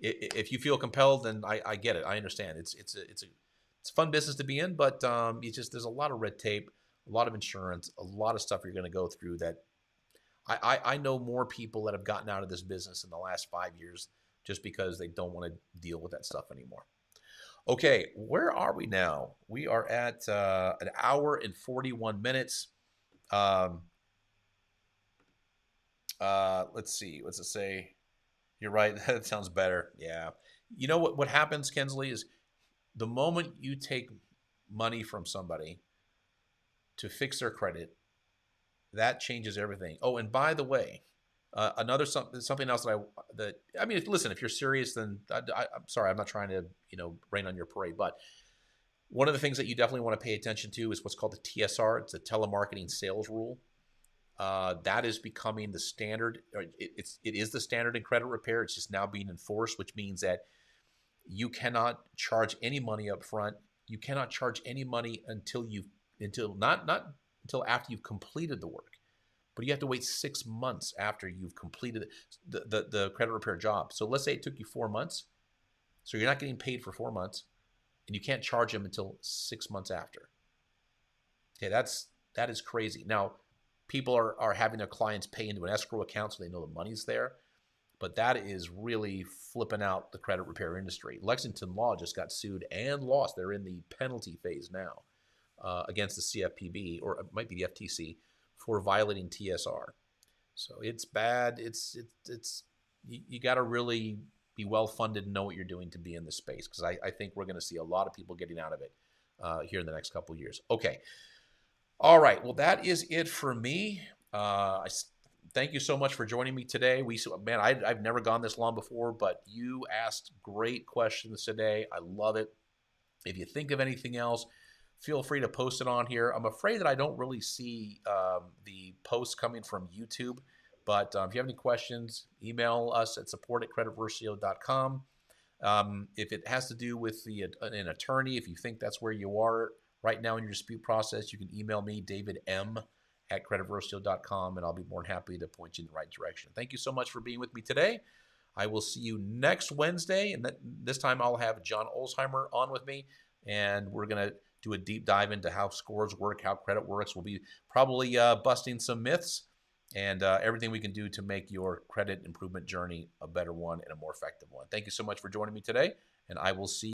if you feel compelled, then I get it. I understand. It's a fun business to be in, but there's a lot of red tape, a lot of insurance, a lot of stuff you're going to go through that. I know more people that have gotten out of this business in the last 5 years just because they don't want to deal with that stuff anymore. Okay, where are we now? We are at an hour and 41 minutes. Let's see. What's it say? You're right. That sounds better. Yeah. You know what happens, Kensley, is the moment you take money from somebody to fix their credit, that changes everything. Oh, and by the way, another something else that I mean, listen, if you're serious, then I'm sorry, I'm not trying to rain on your parade, but one of the things that you definitely want to pay attention to is what's called the TSR. It's the telemarketing sales rule. That is becoming the standard. It is the standard in credit repair. It's just now being enforced, which means that you cannot charge any money up front. You cannot charge any money until not until after you've completed the work. But you have to wait 6 months after you've completed the credit repair job. So let's say it took you 4 months. So you're not getting paid for 4 months, and you can't charge them until 6 months after. Okay, that is crazy. Now, people are having their clients pay into an escrow account so they know the money's there. But that is really flipping out the credit repair industry. Lexington Law just got sued and lost. They're in the penalty phase now against the CFPB, or it might be the FTC, for violating TSR. So it's bad. It's you got to really be well funded and know what you're doing to be in this space, because I think we're going to see a lot of people getting out of it here in the next couple of years. Okay. All right. Well, that is it for me. Thank you so much for joining me today. I've never gone this long before, but you asked great questions today. I love it. If you think of anything else, feel free to post it on here. I'm afraid that I don't really see the posts coming from YouTube, but if you have any questions, email us at support@creditversio.com. If it has to do with an attorney, if you think that's where you are right now in your dispute process, you can email me, davidm@creditversio.com, and I'll be more than happy to point you in the right direction. Thank you so much for being with me today. I will see you next Wednesday, and this time I'll have John Olsheimer on with me, and we're going to do a deep dive into how scores work, how credit works. We'll be probably busting some myths and everything we can do to make your credit improvement journey a better one and a more effective one. Thank you so much for joining me today, and I will see you.